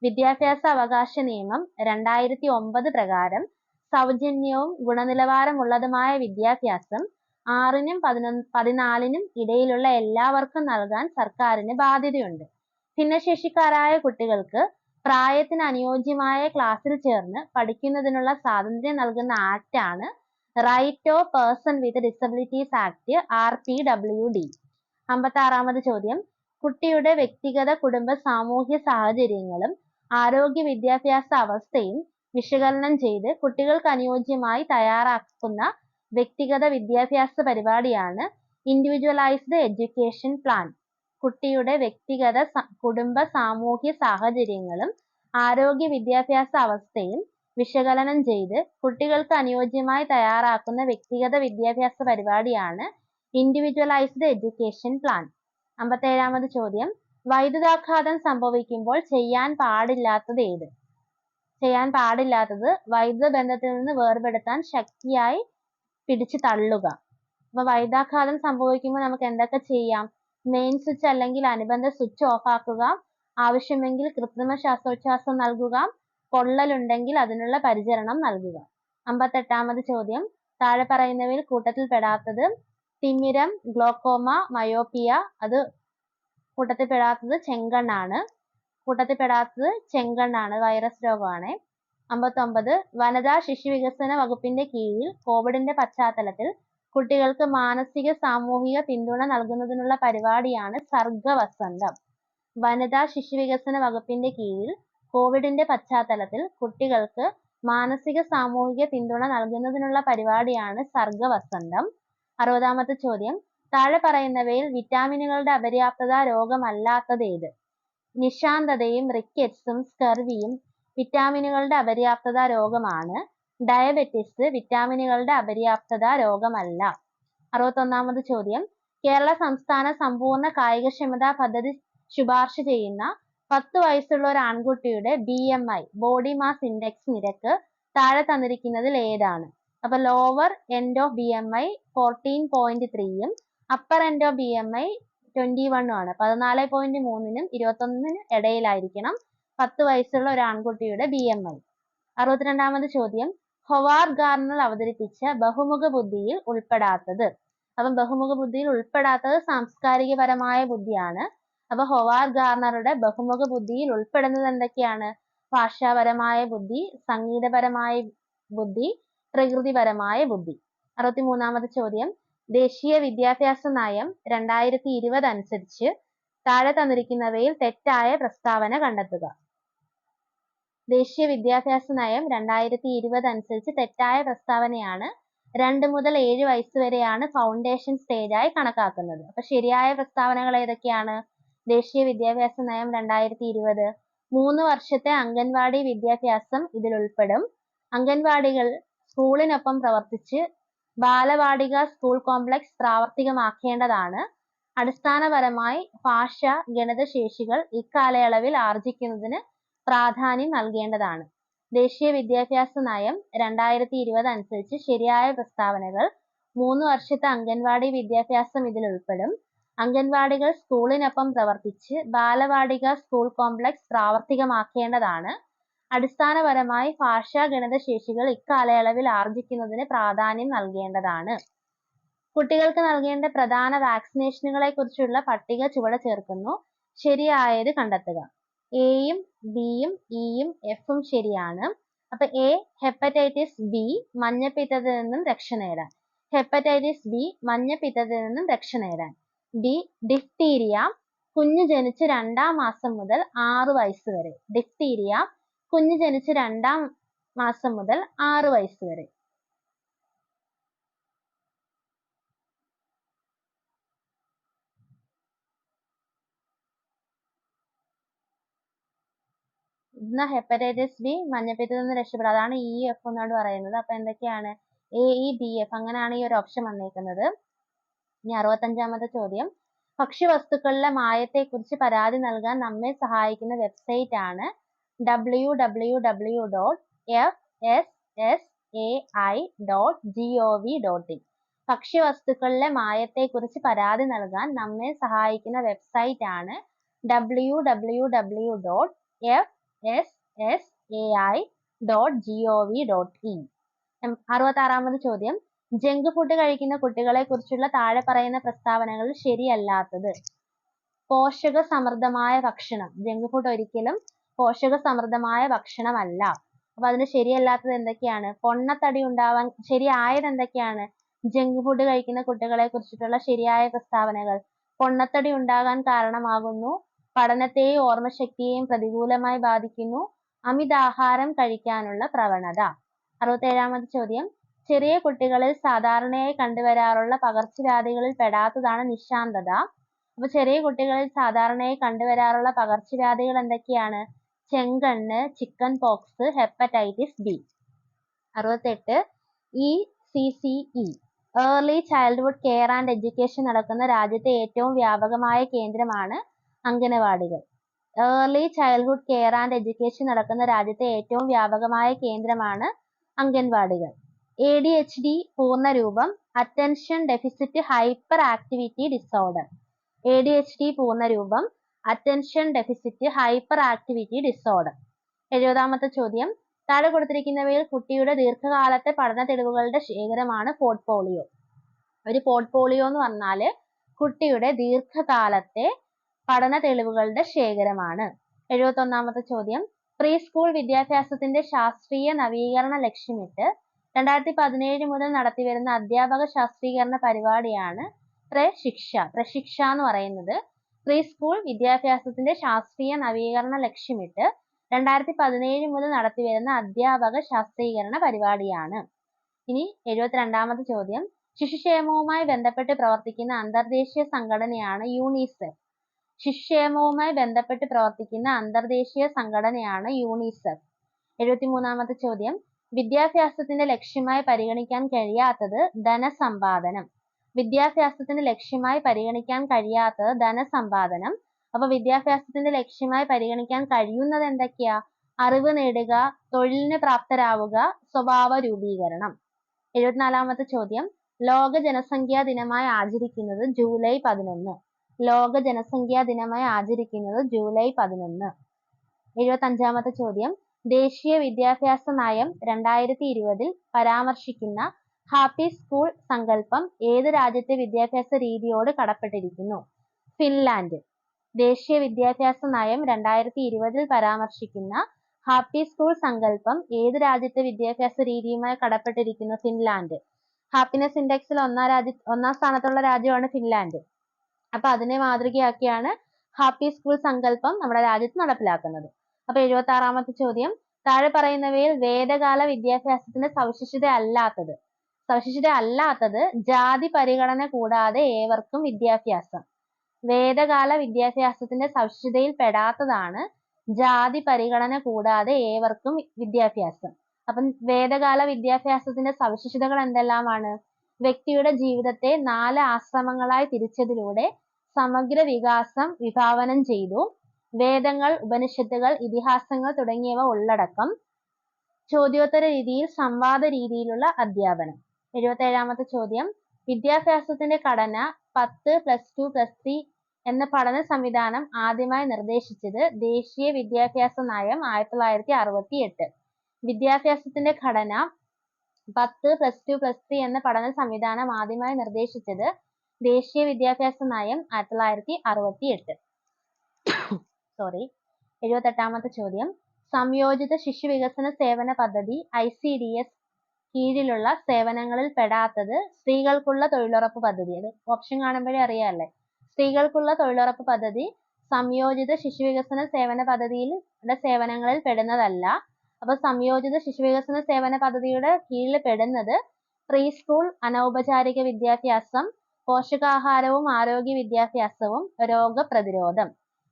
വിദ്യാഭ്യാസ അവകാശ നിയമം 2009 പ്രകാരം സൗജന്യവും ഗുണനിലവാരമുള്ളതുമായ വിദ്യാഭ്യാസം 6നും 14നും ഇടയിലുള്ള എല്ലാവർക്കും നൽകാൻ സർക്കാരിന് ബാധ്യതയുണ്ട്. ഭിന്നശേഷിക്കാരായ കുട്ടികൾക്ക് പ്രായത്തിന് അനുയോജ്യമായ ക്ലാസ്സിൽ ചേർന്ന് പഠിക്കുന്നതിനുള്ള സ്വാതന്ത്ര്യം നൽകുന്ന ആക്ട് ആണ് right of person with disabilities act RPWD. 56ാമത് ചോദ്യം. കുട്ടിയുടെ വ്യക്തിഗത കുടുംബ സാമൂഹ്യ സാഹചര്യങ്ങളും ആരോഗ്യ വിദ്യാഭ്യാസ അവസ്ഥയും വിശകലനം ചെയ്ത് കുട്ടികൾക്ക് അനുയോജ്യമായി തയ്യാറാക്കുന്ന വ്യക്തിഗത വിദ്യാഭ്യാസ പരിപാടിയാണ് ഇൻഡിവിജ്വലൈസ്ഡ് എഡ്യൂക്കേഷൻ പ്ലാൻ. കുട്ടിയുടെ വ്യക്തിഗത കുടുംബ സാമൂഹ്യ സാഹചര്യങ്ങളും ആരോഗ്യ വിദ്യാഭ്യാസ അവസ്ഥയിൽ വിശകലനം ചെയ്ത് കുട്ടികൾക്ക് അനുയോജ്യമായി തയ്യാറാക്കുന്ന വ്യക്തിഗത വിദ്യാഭ്യാസ പരിപാടിയാണ് ഇൻഡിവിജ്വലൈസ്ഡ് എഡ്യൂക്കേഷൻ പ്ലാൻ. 57ാമത് ചോദ്യം, വൈദ്യുതാഘാതം സംഭവിക്കുമ്പോൾ ചെയ്യാൻ പാടില്ലാത്തത് വൈദ്യുത ബന്ധത്തിൽ നിന്ന് വേർപെടുത്താൻ ശക്തിയായി പിടിച്ചു തള്ളുക. അപ്പൊ വൈദ്യുതാഘാതം സംഭവിക്കുമ്പോൾ നമുക്ക് എന്തൊക്കെ ചെയ്യാം? മെയിൻ സ്വിച്ച് അല്ലെങ്കിൽ അനുബന്ധ സ്വിച്ച് ഓഫ് ആക്കുക, ആവശ്യമെങ്കിൽ കൃത്രിമ ശ്വാസോച്ഛ്വാസം നൽകുക, പൊള്ളലുണ്ടെങ്കിൽ അതിനുള്ള പരിചരണം നൽകുക. 58ാമത് ചോദ്യം, താഴെ പറയുന്നവയിൽ കൂട്ടത്തിൽ പെടാത്തത്? തിമിരം, ഗ്ലോക്കോമ, മയോപ്പിയ. അത് കൂട്ടത്തിൽ പെടാത്തത് ചെങ്കണ്ണാണ്. വൈറസ് രോഗമാണ്. 59, വനിതാ ശിശു വികസന വകുപ്പിന്റെ കീഴിൽ കോവിഡിന്റെ പശ്ചാത്തലത്തിൽ കുട്ടികൾക്ക് മാനസിക സാമൂഹിക പിന്തുണ നൽകുന്നതിനുള്ള പരിപാടിയാണ് സർഗവസന്തം. വനിതാ ശിശു വികസന വകുപ്പിന്റെ കീഴിൽ കോവിഡിന്റെ പശ്ചാത്തലത്തിൽ കുട്ടികൾക്ക് മാനസിക സാമൂഹിക പിന്തുണ നൽകുന്നതിനുള്ള പരിപാടിയാണ് സർഗവസന്തം. 60ാമത്തെ ചോദ്യം, താഴെ പറയുന്നവയിൽ വിറ്റാമിനുകളുടെ അപര്യാപ്തത രോഗമല്ലാത്തതേത്? നിശാന്തതയും റിക്കറ്റ്സും സ്കർവിയും വിറ്റാമിനുകളുടെ അപര്യാപ്തത രോഗമാണ്. ഡയബറ്റിസ് വിറ്റാമിനുകളുടെ അപര്യാപ്തത രോഗമല്ല. 61ാമത് ചോദ്യം, കേരള സംസ്ഥാന സമ്പൂർണ്ണ കായികക്ഷമതാ പദ്ധതി ശുപാർശ ചെയ്യുന്ന 10 വയസ്സുള്ള ഒരു ആൺകുട്ടിയുടെ BMI ബോഡി മാസ് ഇൻഡെക്സ് നിരക്ക് താഴെ തന്നിരിക്കുന്നതിൽ ഏതാണ്? അപ്പൊ ലോവർ എൻഡ് ഓഫ് BMI 14.3യും അപ്പർ എൻഡ് ഓഫ് BMI 21 ആണ്. 14.3നും 21നും ഇടയിലായിരിക്കണം 10 വയസ്സുള്ള ഒരു ആൺകുട്ടിയുടെ BMI. 62ാമത് ചോദ്യം, ഹൊവാർഡ് ഗാർണർ അവതരിപ്പിച്ച ബഹുമുഖ ബുദ്ധിയിൽ ഉൾപ്പെടാത്തത്? അപ്പം ബഹുമുഖ ബുദ്ധിയിൽ ഉൾപ്പെടാത്തത് സാംസ്കാരികപരമായ ബുദ്ധിയാണ്. അപ്പൊ ഹൊവാർഡ് ഗാർണറുടെ ബഹുമുഖ ബുദ്ധിയിൽ ഉൾപ്പെടുന്നത് എന്തൊക്കെയാണ്? ഭാഷാപരമായ ബുദ്ധി, സംഗീതപരമായ ബുദ്ധി, പ്രകൃതിപരമായ ബുദ്ധി. 63ാമത് ചോദ്യം, ദേശീയ വിദ്യാഭ്യാസ നയം 2020 അനുസരിച്ച് താഴെ തന്നിരിക്കുന്നവയിൽ തെറ്റായ പ്രസ്താവന കണ്ടെത്തുക. ദേശീയ വിദ്യാഭ്യാസ നയം 2020 അനുസരിച്ച് തെറ്റായ പ്രസ്താവനയാണ് 2 മുതൽ 7 വയസ്സ് വരെയാണ് ഫൗണ്ടേഷൻ സ്റ്റേജായി കണക്കാക്കുന്നത്. അപ്പൊ ശരിയായ പ്രസ്താവനകൾ ഏതൊക്കെയാണ്? ദേശീയ വിദ്യാഭ്യാസ നയം 2020 3 വർഷത്തെ അംഗൻവാടി വിദ്യാഭ്യാസം ഇതിൽ ഉൾപ്പെടും. അംഗൻവാടികൾ സ്കൂളിനൊപ്പം പ്രവർത്തിച്ച് ബാലവാടിക സ്കൂൾ കോംപ്ലക്സ് പ്രാവർത്തികമാക്കേണ്ടതാണ്. അടിസ്ഥാനപരമായി ഭാഷ, ഗണിതശേഷികൾ ഇക്കാലയളവിൽ ആർജിക്കുന്നതിന് പ്രാധാന്യം നൽകേണ്ടതാണ്. ദേശീയ വിദ്യാഭ്യാസ നയം 2020 അനുസരിച്ച് ശരിയായ പ്രസ്താവനകൾ: 3 വർഷത്തെ അംഗൻവാടി വിദ്യാഭ്യാസം ഇതിൽ ഉൾപ്പെടും. അംഗൻവാടികൾ സ്കൂളിനൊപ്പം പ്രവർത്തിച്ച് ബാലവാടിക സ്കൂൾ കോംപ്ലക്സ് പ്രാവർത്തികമാക്കേണ്ടതാണ്. അടിസ്ഥാനപരമായി ഭാഷ, ഗണിതശേഷികൾ ഇക്കാലയളവിൽ ആർജിക്കുന്നതിന് പ്രാധാന്യം നൽകേണ്ടതാണ്. കുട്ടികൾക്ക് നൽകേണ്ട പ്രധാന വാക്സിനേഷനുകളെ കുറിച്ചുള്ള പട്ടിക ചുവടെ ചേർക്കുന്നു. ശരിയായത് കണ്ടെത്തുക. എയും ബിയും ഇയും എഫും ശരിയാണ്. അപ്പൊ എ, ഹെപ്പറ്റൈറ്റിസ് ബി, മഞ്ഞപ്പിത്തത്തിൽ നിന്നും രക്ഷ നേടാൻ. ഹെപ്പറ്റൈറ്റിസ് ബി, മഞ്ഞപ്പിത്തത്തിൽ നിന്നും രക്ഷ നേടാൻ. ബി, ഡിഫ്തീരിയ, കുഞ്ഞ് ജനിച്ച് 2ാം മാസം മുതൽ 6 വയസ്സ് വരെ. ഡിഫ്തീരിയ, കുഞ്ഞ് ജനിച്ച് 2ാം മാസം മുതൽ 6 വയസ്സ് വരെ. ഇന്ന് ഹെപ്പറ്റൈറ്റിസ് ബി, മഞ്ഞപ്പിത്തത്തിൽ നിന്ന് രക്ഷപ്പെടുക. അതാണ് ഇ എഫ് എന്നോട് പറയുന്നത്. അപ്പൊ എന്തൊക്കെയാണ്? A, E, B, F. അങ്ങനെയാണ് ഈ ഒരു ഓപ്ഷൻ വന്നേക്കുന്നത്. ഇനി 65ാമത്തെ ചോദ്യം, ഭക്ഷ്യവസ്തുക്കളിലെ മായത്തെക്കുറിച്ച് പരാതി നൽകാൻ നമ്മെ സഹായിക്കുന്ന വെബ്സൈറ്റ് ആണ് www.fssai.gov.in. ഭക്ഷ്യവസ്തുക്കളിലെ മായത്തെക്കുറിച്ച് പരാതി നൽകാൻ നമ്മെ സഹായിക്കുന്ന വെബ്സൈറ്റ് ആണ് www.fssai.gov.in. 66ാമത് ചോദ്യം, ജങ്ക് ഫുഡ് കഴിക്കുന്ന കുട്ടികളെ കുറിച്ചുള്ള താഴെ പറയുന്ന പ്രസ്താവനകളിൽ ശരിയല്ലാത്തത്? പോഷക സമൃദ്ധമായ ഭക്ഷണം. ജങ്ക് ഫുഡ് ഒരിക്കലും പോഷക സമൃദ്ധമായ ഭക്ഷണമല്ല. അപ്പൊ അതിന് ശരിയല്ലാത്തത് എന്തൊക്കെയാണ്? പൊണ്ണത്തടി ഉണ്ടാവാൻ. ശരിയായത് എന്തൊക്കെയാണ്? ജങ്ക് ഫുഡ് കഴിക്കുന്ന കുട്ടികളെ കുറിച്ചിട്ടുള്ള ശരിയായ പ്രസ്താവനകൾ: പൊണ്ണത്തടി ഉണ്ടാകാൻ കാരണമാകുന്നു, പഠനത്തെയും ഓർമ്മശക്തിയെയും പ്രതികൂലമായി ബാധിക്കുന്നു, അമിതാഹാരം കഴിക്കാനുള്ള പ്രവണത. 67ാമത് ചോദ്യം, ചെറിയ കുട്ടികളിൽ സാധാരണയായി കണ്ടുവരാറുള്ള പകർച്ചവ്യാധികളിൽ പെടാത്തതാണ് നിശാന്തത. അപ്പൊ ചെറിയ കുട്ടികളിൽ സാധാരണയായി കണ്ടുവരാറുള്ള പകർച്ചവ്യാധികൾ എന്തൊക്കെയാണ്? ചെങ്കണ്ണ്, chicken pox, hepatitis B. 68 ECCE early childhood care and education നടക്കുന്ന രാജ്യത്തെ ഏറ്റവും വ്യാപകമായ കേന്ദ്രമാണ് അംഗനവാടികൾ. Early childhood care and education നടക്കുന്ന രാജ്യത്തെ ഏറ്റവും വ്യാപകമായ കേന്ദ്രമാണ് അംഗൻവാടികൾ. ADHD പൂർണ്ണരൂപം attention deficit hyper activity disorder. ADHD പൂർണ്ണരൂപം attention deficit hyper activity disorder. 70ാമത്തെ ചോദ്യം, താഴെ കൊടുത്തിരിക്കുന്നവയിൽ കുട്ടിയുടെ ദീർഘകാലത്തെ പഠന തെളിവുകളുടെ ശേഖരമാണ് പോർട്ട്ഫോളിയോ. ഒരു പോർട്ട്ഫോളിയോ എന്ന് പറഞ്ഞാല് കുട്ടിയുടെ ദീർഘകാലത്തെ പഠന തെളിവുകളുടെ ശേഖരമാണ്. 71ാമത്തെ ചോദ്യം, പ്രീ സ്കൂൾ വിദ്യാഭ്യാസത്തിന്റെ ശാസ്ത്രീയ നവീകരണ ലക്ഷ്യമിട്ട് 2017 മുതൽ നടത്തിവരുന്ന അധ്യാപക ശാസ്ത്രീകരണ പരിപാടിയാണ് പ്രശിക്ഷ എന്ന് പറയുന്നത്. പ്രീ സ്കൂൾ വിദ്യാഭ്യാസത്തിന്റെ ശാസ്ത്രീയ നവീകരണ ലക്ഷ്യമിട്ട് 2017 മുതൽ നടത്തിവരുന്ന അധ്യാപക ശാസ്ത്രീകരണ പരിപാടിയാണ്. ഇനി 72ാമത്തെ ചോദ്യം, ശിശുക്ഷേമവുമായി ബന്ധപ്പെട്ട് പ്രവർത്തിക്കുന്ന അന്തർദേശീയ സംഘടനയാണ് യൂണിസെഫ്. ശിശുക്ഷേമവുമായി ബന്ധപ്പെട്ട് പ്രവർത്തിക്കുന്ന അന്തർദേശീയ സംഘടനയാണ് യൂണിസെഫ്. 73ാമത്തെ ചോദ്യം, വിദ്യാഭ്യാസത്തിന്റെ ലക്ഷ്യമായി പരിഗണിക്കാൻ കഴിയാത്തത് ധനസമ്പാദനം. വിദ്യാഭ്യാസത്തിന്റെ ലക്ഷ്യമായി പരിഗണിക്കാൻ കഴിയാത്തത് ധനസമ്പാദനം. അപ്പൊ വിദ്യാഭ്യാസത്തിന്റെ ലക്ഷ്യമായി പരിഗണിക്കാൻ കഴിയുന്നത് എന്തൊക്കെയാ? അറിവ് നേടുക, തൊഴിലിന് പ്രാപ്തരാവുക, സ്വഭാവ രൂപീകരണം. 74ാമത്തെ ചോദ്യം, ലോക ജനസംഖ്യാ ദിനമായി ആചരിക്കുന്നത് ജൂലൈ 11. ലോക ജനസംഖ്യാ ദിനമായി ആചരിക്കുന്നത് ജൂലൈ 11. 75ാമത്തെ ചോദ്യം, ദേശീയ വിദ്യാഭ്യാസ നയം 2020 പരാമർശിക്കുന്ന ഹാപ്പി സ്കൂൾ സങ്കല്പം ഏത് രാജ്യത്തെ വിദ്യാഭ്യാസ രീതിയോട് കടപ്പെട്ടിരിക്കുന്നു? ഫിൻലാൻഡ്. ദേശീയ വിദ്യാഭ്യാസ നയം 2020 പരാമർശിക്കുന്ന ഹാപ്പി സ്കൂൾ സങ്കല്പം ഏത് രാജ്യത്തെ വിദ്യാഭ്യാസ രീതിയുമായി കടപ്പെട്ടിരിക്കുന്നു? ഫിൻലാൻഡ്. ഹാപ്പിനെസ് ഇൻഡെക്സിൽ ഒന്നാം സ്ഥാനത്തുള്ള രാജ്യമാണ് ഫിൻലാൻഡ്. അപ്പൊ അതിനെ മാതൃകയാക്കിയാണ് ഹാപ്പി സ്കൂൾ സങ്കല്പം നമ്മുടെ രാജ്യത്ത് നടപ്പിലാക്കുന്നത്. അപ്പൊ 76ാമത്തെ ചോദ്യം, താഴെ പറയുന്നവയിൽ വേദകാല വിദ്യാഭ്യാസത്തിന്റെ സവിശേഷത അല്ലാത്തത് ജാതി പരിഗണന കൂടാതെ ഏവർക്കും വിദ്യാഭ്യാസം. വേദകാല വിദ്യാഭ്യാസത്തിന്റെ സവിശേഷതയിൽ പെടാത്തതാണ് ജാതി പരിഗണന കൂടാതെ ഏവർക്കും വിദ്യാഭ്യാസം. അപ്പം വേദകാല വിദ്യാഭ്യാസത്തിന്റെ സവിശേഷതകൾ എന്തെല്ലാമാണ്? വ്യക്തിയുടെ ജീവിതത്തെ 4 ആശ്രമങ്ങളായി തിരിച്ചതിലൂടെ സമഗ്ര വികാസം വിഭാവനം ചെയ്തു. വേദങ്ങൾ, ഉപനിഷത്തുകൾ, ഇതിഹാസങ്ങൾ തുടങ്ങിയവ ഉള്ളടക്കം. ചോദ്യോത്തര രീതിയിൽ സംവാദ രീതിയിലുള്ള അധ്യാപനം. 77ാമത്തെ ചോദ്യം, വിദ്യാഭ്യാസത്തിന്റെ ഘടന 10, +2, +3 എന്ന പഠന സംവിധാനം ആദ്യമായി നിർദ്ദേശിച്ചത് ദേശീയ വിദ്യാഭ്യാസ നയം 1968. വിദ്യാഭ്യാസത്തിന്റെ ഘടന 10, +2, +3 എന്ന പഠന സംവിധാനം ആദ്യമായി നിർദ്ദേശിച്ചത് ദേശീയ വിദ്യാഭ്യാസ നയം 1968. 78ാമത്തെ ചോദ്യം, സംയോജിത ശിശു വികസന സേവന പദ്ധതി ICDS കീഴിലുള്ള സേവനങ്ങളിൽ പെടാത്തത് സ്ത്രീകൾക്കുള്ള തൊഴിലുറപ്പ് പദ്ധതി. അത് ഓപ്ഷൻ കാണുമ്പോഴേ അറിയാല്ലേ. സ്ത്രീകൾക്കുള്ള തൊഴിലുറപ്പ് പദ്ധതി സംയോജിത ശിശു വികസന സേവന പദ്ധതിയുടെ സേവനങ്ങളിൽ പെടുന്നതല്ല. അപ്പൊ സംയോജിത ശിശു വികസന സേവന പദ്ധതിയുടെ കീഴിൽ പെടുന്നത് പ്രീ സ്കൂൾ, അനൗപചാരിക വിദ്യാഭ്യാസം, പോഷകാഹാരവും ആരോഗ്യ വിദ്യാഭ്യാസവും, രോഗപ്രതിരോധം.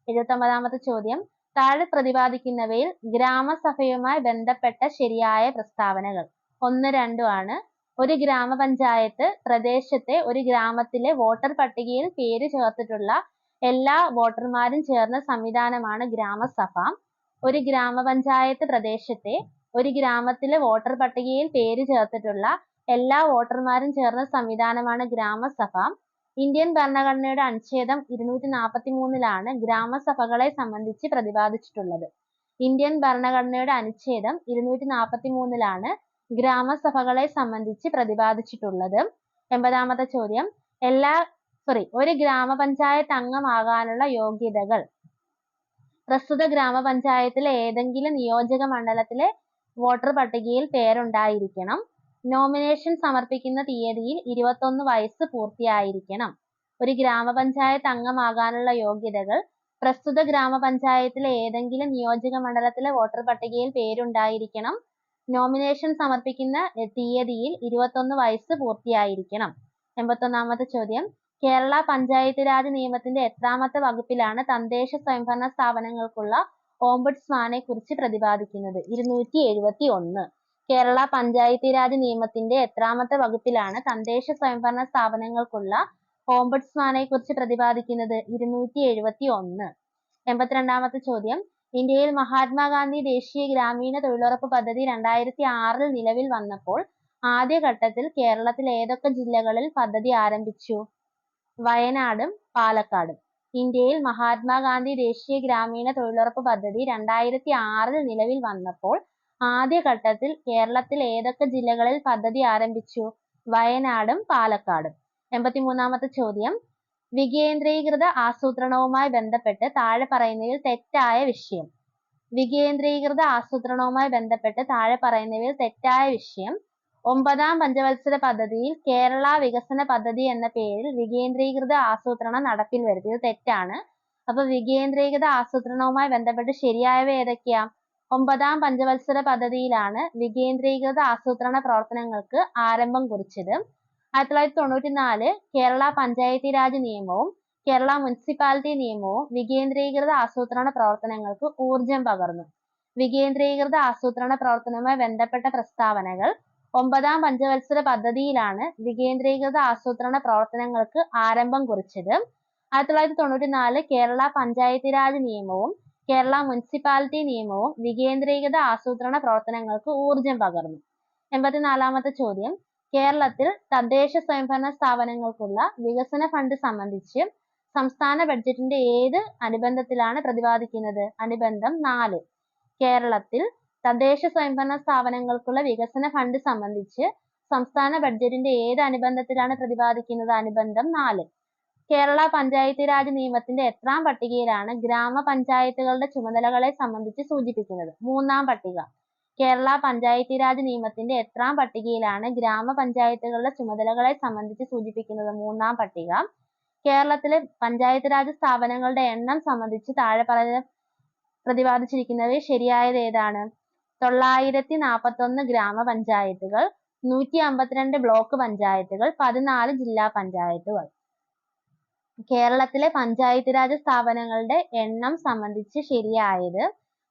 79ാമത്തെ ചോദ്യം, താഴെ പ്രതിപാദിക്കുന്നവയിൽ ഗ്രാമസഭയുമായി ബന്ധപ്പെട്ട ശരിയായ പ്രസ്താവനകൾ 1, 2 ആണ്. ഒരു ഗ്രാമപഞ്ചായത്ത് പ്രദേശത്തെ ഒരു ഗ്രാമത്തിലെ വോട്ടർ പട്ടികയിൽ പേര് ചേർത്തിട്ടുള്ള എല്ലാ വോട്ടർമാരും ചേർന്ന സംവിധാനമാണ് ഗ്രാമസഭ. ഒരു ഗ്രാമപഞ്ചായത്ത് പ്രദേശത്തെ ഒരു ഗ്രാമത്തിലെ വോട്ടർ പട്ടികയിൽ പേര് ചേർത്തിട്ടുള്ള എല്ലാ വോട്ടർമാരും ചേർന്ന സംവിധാനമാണ് ഗ്രാമസഭ. ഇന്ത്യൻ ഭരണഘടനയുടെ അനുച്ഛേദം 243-ലാണ് ഗ്രാമസഭകളെ സംബന്ധിച്ച് പ്രതിപാദിച്ചിട്ടുള്ളത്. ഇന്ത്യൻ ഭരണഘടനയുടെ അനുച്ഛേദം 243-ലാണ് ഗ്രാമസഭകളെ സംബന്ധിച്ച് പ്രതിപാദിച്ചിട്ടുള്ളത്. 80ാമത്തെ ചോദ്യം, ഒരു ഗ്രാമപഞ്ചായത്ത് അംഗമാകാനുള്ള യോഗ്യതകൾ. പ്രസ്തുത ഗ്രാമപഞ്ചായത്തിലെ ഏതെങ്കിലും നിയോജക മണ്ഡലത്തിലെ വോട്ടർ പട്ടികയിൽ പേരുണ്ടായിരിക്കണം. നോമിനേഷൻ സമർപ്പിക്കുന്ന തീയതിയിൽ 21 വയസ്സ് പൂർത്തിയായിരിക്കണം. ഒരു ഗ്രാമപഞ്ചായത്ത് അംഗമാകാനുള്ള യോഗ്യതകൾ: പ്രസ്തുത ഗ്രാമപഞ്ചായത്തിലെ ഏതെങ്കിലും നിയോജക മണ്ഡലത്തിലെ വോട്ടർ പട്ടികയിൽ പേരുണ്ടായിരിക്കണം. നോമിനേഷൻ സമർപ്പിക്കുന്ന തീയതിയിൽ 21 വയസ്സ് പൂർത്തിയായിരിക്കണം. 81ാമത്തെ ചോദ്യം, കേരള പഞ്ചായത്ത് രാജ് നിയമത്തിന്റെ എത്രാമത്തെ വകുപ്പിലാണ് തദ്ദേശ സ്വയംഭരണ സ്ഥാപനങ്ങൾക്കുള്ള ഓംബുഡ്സ്മാനെ കുറിച്ച് പ്രതിപാദിക്കുന്നത്? 271. കേരള പഞ്ചായത്തി രാജ് നിയമത്തിന്റെ എത്രാമത്തെ വകുപ്പിലാണ് തദ്ദേശ സ്വയംഭരണ സ്ഥാപനങ്ങൾക്കുള്ള ഓംബുഡ്സ്മാനെ കുറിച്ച് പ്രതിപാദിക്കുന്നത്? 271. 82. ചോദ്യം. ഇന്ത്യയിൽ മഹാത്മാഗാന്ധി ദേശീയ ഗ്രാമീണ തൊഴിലുറപ്പ് പദ്ധതി 2006 നിലവിൽ വന്നപ്പോൾ ആദ്യഘട്ടത്തിൽ കേരളത്തിൽ ഏതൊക്കെ ജില്ലകളിൽ പദ്ധതി ആരംഭിച്ചു? വയനാടും പാലക്കാടും. ഇന്ത്യയിൽ മഹാത്മാഗാന്ധി ദേശീയ ഗ്രാമീണ തൊഴിലുറപ്പ് പദ്ധതി 2006 നിലവിൽ വന്നപ്പോൾ ആദ്യഘട്ടത്തിൽ കേരളത്തിൽ ഏതൊക്കെ ജില്ലകളിൽ പദ്ധതി ആരംഭിച്ചു? വയനാടും പാലക്കാടും. 83. ചോദ്യം. വികേന്ദ്രീകൃത ആസൂത്രണവുമായി ബന്ധപ്പെട്ട് താഴെ പറയുന്നതിൽ തെറ്റായ വിഷയം. വികേന്ദ്രീകൃത ആസൂത്രണവുമായി ബന്ധപ്പെട്ട് താഴെ പറയുന്നവയിൽ തെറ്റായ വിഷയം. 9ാം പഞ്ചവത്സര പദ്ധതിയിൽ കേരള വികസന പദ്ധതി എന്ന പേരിൽ വികേന്ദ്രീകൃത ആസൂത്രണം നടപ്പിൽ വരുത്തി. ഇത് തെറ്റാണ്. അപ്പൊ വികേന്ദ്രീകൃത ആസൂത്രണവുമായി ബന്ധപ്പെട്ട് ശരിയായവ ഏതൊക്കെയാ? 9ാം പഞ്ചവത്സര പദ്ധതിയിലാണ് വികേന്ദ്രീകൃത ആസൂത്രണ പ്രവർത്തനങ്ങൾക്ക് ആരംഭം കുറിച്ചത്. 1994 കേരള പഞ്ചായത്തി രാജ് നിയമവും കേരള മുനിസിപ്പാലിറ്റി നിയമവും വികേന്ദ്രീകൃത ആസൂത്രണ പ്രവർത്തനങ്ങൾക്ക് ഊർജം പകർന്നു. വികേന്ദ്രീകൃത ആസൂത്രണ പ്രവർത്തനവുമായി ബന്ധപ്പെട്ട പ്രസ്താവനകൾ. 9ാം പഞ്ചവത്സര പദ്ധതിയിലാണ് വികേന്ദ്രീകൃത ആസൂത്രണ പ്രവർത്തനങ്ങൾക്ക് ആരംഭം കുറിച്ചത്. 1994 കേരള പഞ്ചായത്തി രാജ് നിയമവും കേരള മുനിസിപ്പാലിറ്റി നിയമവും വികേന്ദ്രീകൃത ആസൂത്രണ പ്രവർത്തനങ്ങൾക്ക് ഊർജം പകർന്നു. 84. ചോദ്യം. കേരളത്തിൽ തദ്ദേശ സ്വയംഭരണ സ്ഥാപനങ്ങൾക്കുള്ള വികസന ഫണ്ട് സംബന്ധിച്ച് സംസ്ഥാന ബഡ്ജറ്റിന്റെ ഏത് അനുബന്ധത്തിലാണ് പ്രതിപാദിക്കുന്നത്? അനുബന്ധം 4. കേരളത്തിൽ തദ്ദേശ സ്വയംഭരണ സ്ഥാപനങ്ങൾക്കുള്ള വികസന ഫണ്ട് സംബന്ധിച്ച് സംസ്ഥാന ബഡ്ജറ്റിന്റെ ഏത് അനുബന്ധത്തിലാണ് പ്രതിപാദിക്കുന്നത്? അനുബന്ധം 4. കേരള പഞ്ചായത്തി രാജ് നിയമത്തിന്റെ എത്രാം പട്ടികയിലാണ് ഗ്രാമപഞ്ചായത്തുകളുടെ ചുമതലകളെ സംബന്ധിച്ച് സൂചിപ്പിക്കുന്നത്? 3ാം പട്ടിക. കേരള പഞ്ചായത്തി രാജ് നിയമത്തിന്റെ എത്രാം പട്ടികയിലാണ് ഗ്രാമപഞ്ചായത്തുകളുടെ ചുമതലകളെ സംബന്ധിച്ച് സൂചിപ്പിക്കുന്നത്? 3ാം പട്ടിക. കേരളത്തിലെ പഞ്ചായത്ത് രാജ് സ്ഥാപനങ്ങളുടെ എണ്ണം സംബന്ധിച്ച് താഴെ പ്രതിപാദിച്ചിരിക്കുന്നവയിൽ ശരിയായത് ഏതാണ്? 941 ഗ്രാമപഞ്ചായത്തുകൾ, 152 ബ്ലോക്ക് പഞ്ചായത്തുകൾ, 14 ജില്ലാ പഞ്ചായത്തുകൾ. കേരളത്തിലെ പഞ്ചായത്ത് രാജ് സ്ഥാപനങ്ങളുടെ എണ്ണം സംബന്ധിച്ച് ശരിയായത്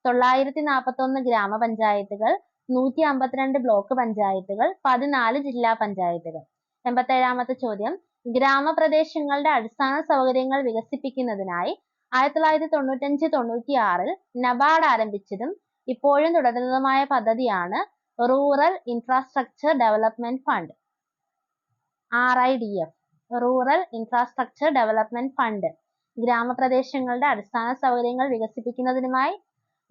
941 ഗ്രാമപഞ്ചായത്തുകൾ, 152 ബ്ലോക്ക് പഞ്ചായത്തുകൾ, 14 ജില്ലാ പഞ്ചായത്തുകൾ. 87. ചോദ്യം. ഗ്രാമപ്രദേശങ്ങളുടെ അടിസ്ഥാന സൗകര്യങ്ങൾ വികസിപ്പിക്കുന്നതിനായി 1995-96 നബാർഡ് ആരംഭിച്ചതും ഇപ്പോഴും തുടരുന്നതുമായ പദ്ധതിയാണ് rural infrastructure development fund, RIDF. Rural infrastructure development fund ഗ്രാമപ്രദേശങ്ങളുടെ അടിസ്ഥാന സൗകര്യങ്ങൾ വികസിപ്പിക്കുന്നതിനായി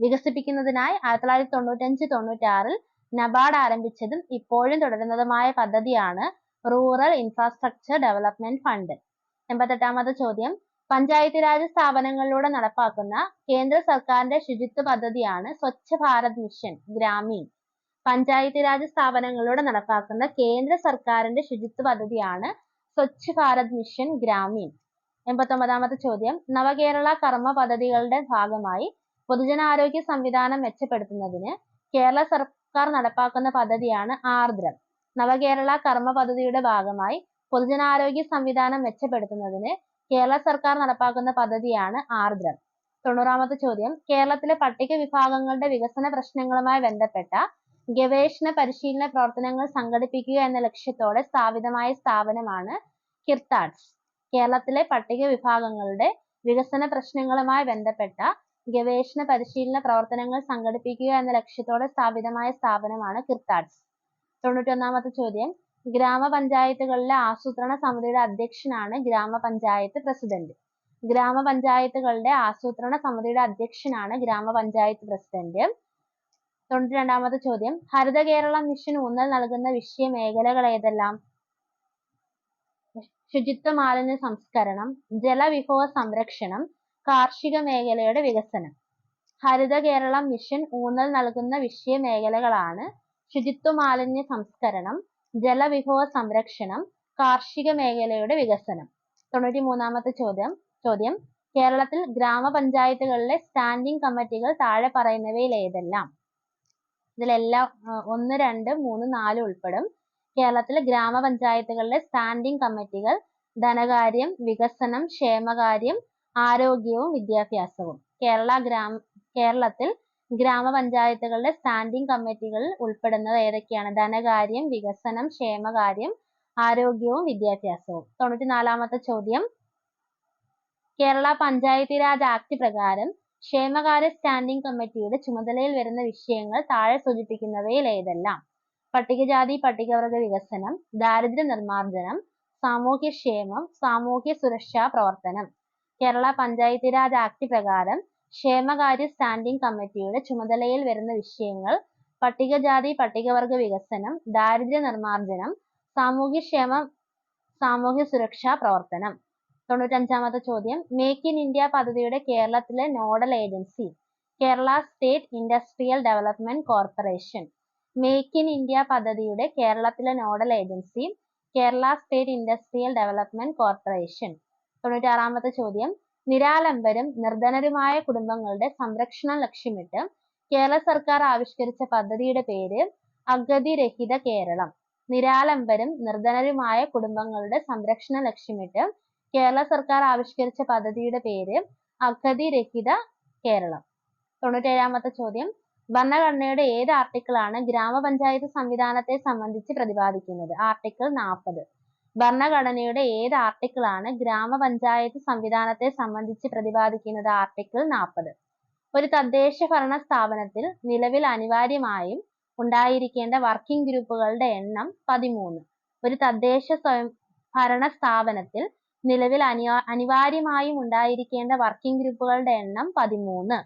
1995-96 നബാർഡ് ആരംഭിച്ചതും ഇപ്പോഴും തുടരുന്നതുമായ പദ്ധതിയാണ് റൂറൽ ഇൻഫ്രാസ്ട്രക്ചർ ഡെവലപ്മെന്റ് ഫണ്ട്. 88. ചോദ്യം. പഞ്ചായത്ത് രാജ് സ്ഥാപനങ്ങളിലൂടെ നടപ്പാക്കുന്ന കേന്ദ്ര സർക്കാരിന്റെ ശുചിത്വ പദ്ധതിയാണ് സ്വച്ഛ് ഭാരത് മിഷൻ ഗ്രാമീൺ. പഞ്ചായത്ത് രാജ് സ്ഥാപനങ്ങളിലൂടെ നടപ്പാക്കുന്ന കേന്ദ്ര സർക്കാരിന്റെ ശുചിത്വ പദ്ധതിയാണ് സ്വച്ഛ് ഭാരത് മിഷൻ ഗ്രാമീൺ. 89. ചോദ്യം. നവകേരള കർമ്മ പദ്ധതികളുടെ ഭാഗമായി പൊതുജനാരോഗ്യ സംവിധാനം മെച്ചപ്പെടുത്തുന്നതിന് കേരള സർക്കാർ നടപ്പാക്കുന്ന പദ്ധതിയാണ് ആർദ്രം. നവകേരള കർമ്മ പദ്ധതിയുടെ ഭാഗമായി പൊതുജനാരോഗ്യ സംവിധാനം മെച്ചപ്പെടുത്തുന്നതിന് കേരള സർക്കാർ നടപ്പാക്കുന്ന പദ്ധതിയാണ് ആർദ്രം. 90. ചോദ്യം. കേരളത്തിലെ പട്ടിക വിഭാഗങ്ങളുടെ വികസന പ്രശ്നങ്ങളുമായി ബന്ധപ്പെട്ട ഗവേഷണ പരിശീലന പ്രവർത്തനങ്ങൾ സംഘടിപ്പിക്കുക എന്ന ലക്ഷ്യത്തോടെ സ്ഥാപിതമായ സ്ഥാപനമാണ് കിർത്താഡ്സ്. കേരളത്തിലെ പട്ടിക വിഭാഗങ്ങളുടെ വികസന പ്രശ്നങ്ങളുമായി ബന്ധപ്പെട്ട ഗവേഷണ പരിശീലന പ്രവർത്തനങ്ങൾ സംഘടിപ്പിക്കുക എന്ന ലക്ഷ്യത്തോടെ സ്ഥാപിതമായ സ്ഥാപനമാണ് കിർത്താഡ്സ്. 91. ചോദ്യം. ഗ്രാമപഞ്ചായത്തുകളിലെ ആസൂത്രണ സമിതിയുടെ അധ്യക്ഷനാണ് ഗ്രാമപഞ്ചായത്ത് പ്രസിഡന്റ്. ഗ്രാമപഞ്ചായത്തുകളുടെ ആസൂത്രണ സമിതിയുടെ അധ്യക്ഷനാണ് ഗ്രാമപഞ്ചായത്ത് പ്രസിഡന്റ്. 92. ചോദ്യം. ഹരിത കേരളം മിഷൻ ഊന്നൽ നൽകുന്ന വിഷയ മേഖലകൾ ഏതെല്ലാം? ശുചിത്വ മാലിന്യ സംസ്കരണം, ജലവിഭവ സംരക്ഷണം, കാർഷിക മേഖലയുടെ വികസനം. ഹരിത കേരളം മിഷൻ ഊന്നൽ നൽകുന്ന വിഷയ മേഖലകളാണ് ശുചിത്വ മാലിന്യ സംസ്കരണം, ജലവിഭവ സംരക്ഷണം, കാർഷിക മേഖലയുടെ വികസനം. 93. ചോദ്യം. കേരളത്തിൽ ഗ്രാമപഞ്ചായത്തുകളിലെ സ്റ്റാൻഡിംഗ് കമ്മിറ്റികൾ താഴെ പറയുന്നവയിൽ ഏതെല്ലാം? ഇതിലെല്ലാം 1, 2, 3, 4 ഉൾപ്പെടും. കേരളത്തിലെ ഗ്രാമപഞ്ചായത്തുകളിലെ സ്റ്റാൻഡിംഗ് കമ്മിറ്റികൾ ധനകാര്യം, വികസനം, ക്ഷേമകാര്യം, ആരോഗ്യവും വിദ്യാഭ്യാസവും. കേരള കേരളത്തിൽ ഗ്രാമപഞ്ചായത്തുകളുടെ സ്റ്റാൻഡിംഗ് കമ്മിറ്റികളിൽ ഉൾപ്പെടുന്നത് ഏതൊക്കെയാണ്? ധനകാര്യം, വികസനം, ക്ഷേമകാര്യം, ആരോഗ്യവും വിദ്യാഭ്യാസവും. 94-ാമത്തെ ചോദ്യം, കേരള പഞ്ചായത്തി രാജ് ആക്ട് പ്രകാരം ക്ഷേമകാര്യ സ്റ്റാൻഡിംഗ് കമ്മിറ്റിയുടെ ചുമതലയിൽ വരുന്ന വിഷയങ്ങൾ താഴെ സൂചിപ്പിക്കുന്നവയിൽ ഏതെല്ലാം? പട്ടികജാതി പട്ടികവർഗ വികസനം, ദാരിദ്ര്യ നിർമ്മാർജ്ജനം, സാമൂഹ്യക്ഷേമം, സാമൂഹ്യ സുരക്ഷാ പ്രവർത്തനം. കേരള പഞ്ചായത്തി രാജ് ആക്ട് പ്രകാരം ക്ഷേമകാര്യ സ്റ്റാൻഡിംഗ് കമ്മിറ്റിയുടെ ചുമതലയിൽ വരുന്ന വിഷയങ്ങൾ പട്ടികജാതി പട്ടികവർഗ വികസനം, ദാരിദ്ര്യ നിർമ്മാർജ്ജനം, സാമൂഹ്യക്ഷേമം, സാമൂഹ്യ സുരക്ഷാ പ്രവർത്തനം. 95-ാമത്തെ ചോദ്യം, മേക്ക് ഇൻ ഇന്ത്യ പദ്ധതിയുടെ കേരളത്തിലെ nodal agency? Kerala state industrial development corporation. Make in India പദ്ധതിയുടെ കേരളത്തിലെ nodal agency Kerala state industrial development corporation. 96-ാമത്തെ ചോദ്യം, നിരാലംബരും നിർധനരുമായ കുടുംബങ്ങളുടെ സംരക്ഷണം ലക്ഷ്യമിട്ട് കേരള സർക്കാർ ആവിഷ്കരിച്ച പദ്ധതിയുടെ പേര് അഗതി രഹിത കേരളം. നിരാലംബരും നിർധനരുമായ കുടുംബങ്ങളുടെ സംരക്ഷണം ലക്ഷ്യമിട്ട് കേരള സർക്കാർ ആവിഷ്കരിച്ച പദ്ധതിയുടെ പേര് അഗതി രഹിത കേരളം. 97-ാമത്തെ ചോദ്യം, ഭരണഘടനയുടെ ഏത് ആർട്ടിക്കിളാണ് ഗ്രാമപഞ്ചായത്ത് സംവിധാനത്തെ സംബന്ധിച്ച് പ്രതിപാദിക്കുന്നത്? ആർട്ടിക്കിൾ 40. ഭരണഘടനയുടെ ഏത് ആർട്ടിക്കിളാണ് ഗ്രാമപഞ്ചായത്ത് സംവിധാനത്തെ സംബന്ധിച്ച് പ്രതിപാദിക്കുന്നത്? ആർട്ടിക്കിൾ 40. ഒരു തദ്ദേശ ഭരണ സ്ഥാപനത്തിൽ നിലവിൽ അനിവാര്യമായും ഉണ്ടായിരിക്കേണ്ട വർക്കിംഗ് ഗ്രൂപ്പുകളുടെ എണ്ണം 13. ഒരു തദ്ദേശ ഭരണ സ്ഥാപനത്തിൽ നിലവിൽ അനിവാര്യമായും ഉണ്ടായിരിക്കേണ്ട വർക്കിംഗ് ഗ്രൂപ്പുകളുടെ എണ്ണം 13.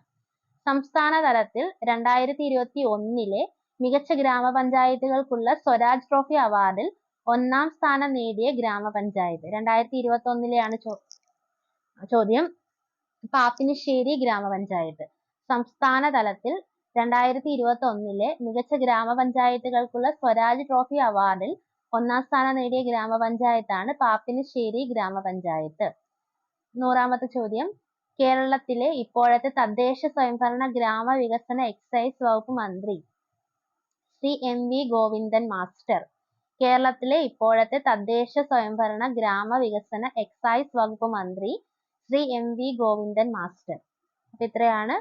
സംസ്ഥാന തലത്തിൽ 2021 മികച്ച ഗ്രാമപഞ്ചായത്തുകൾക്കുള്ള സ്വരാജ് ട്രോഫി അവാർഡിൽ 1-ാം സ്ഥാനം നേടിയ ഗ്രാമപഞ്ചായത്ത്? 2021 ചോദ്യം, പാപ്പിനിശ്ശേരി ഗ്രാമപഞ്ചായത്ത്. സംസ്ഥാന തലത്തിൽ 2021 മികച്ച ഗ്രാമപഞ്ചായത്തുകൾക്കുള്ള സ്വരാജ് ട്രോഫി അവാർഡിൽ 1-ാം സ്ഥാനം നേടിയ ഗ്രാമപഞ്ചായത്താണ് പാപ്പിനിശ്ശേരി ഗ്രാമപഞ്ചായത്ത്. 100-ാമത്തെ ചോദ്യം, കേരളത്തിലെ ഇപ്പോഴത്തെ തദ്ദേശ സ്വയംഭരണ ഗ്രാമവികസന എക്സൈസ് വകുപ്പ് മന്ത്രി ശ്രീ M.V. ഗോവിന്ദൻ മാസ്റ്റർ. കേരളത്തിലെ ഇപ്പോഴത്തെ തദ്ദേശ സ്വയംഭരണ ഗ്രാമവികസന എക്സൈസ് വകുപ്പ് മന്ത്രി ശ്രീ M.V. ഗോവിന്ദൻ മാസ്റ്റർ. അപ്പൊ ഇത്രയാണ്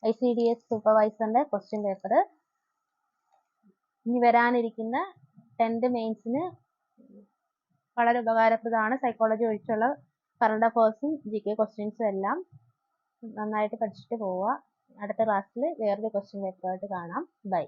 ICDS സൂപ്പർവൈസറിന്റെ ക്വസ്റ്റ്യൻ പേപ്പർ. ഇനി വരാനിരിക്കുന്ന 10th മെയിൻസിന് വളരെ ഉപകാരപ്രദമാണ്. സൈക്കോളജി ഒഴിച്ചുള്ള കറണ്ട് അഫേഴ്സും GK ക്വസ്റ്റ്യൻസും എല്ലാം നന്നായിട്ട് പഠിച്ചിട്ട് പോവുക. അടുത്ത ക്ലാസ്സിൽ വേറൊരു ക്വസ്റ്റ്യൻ പേപ്പറായിട്ട് കാണാം. ബൈ.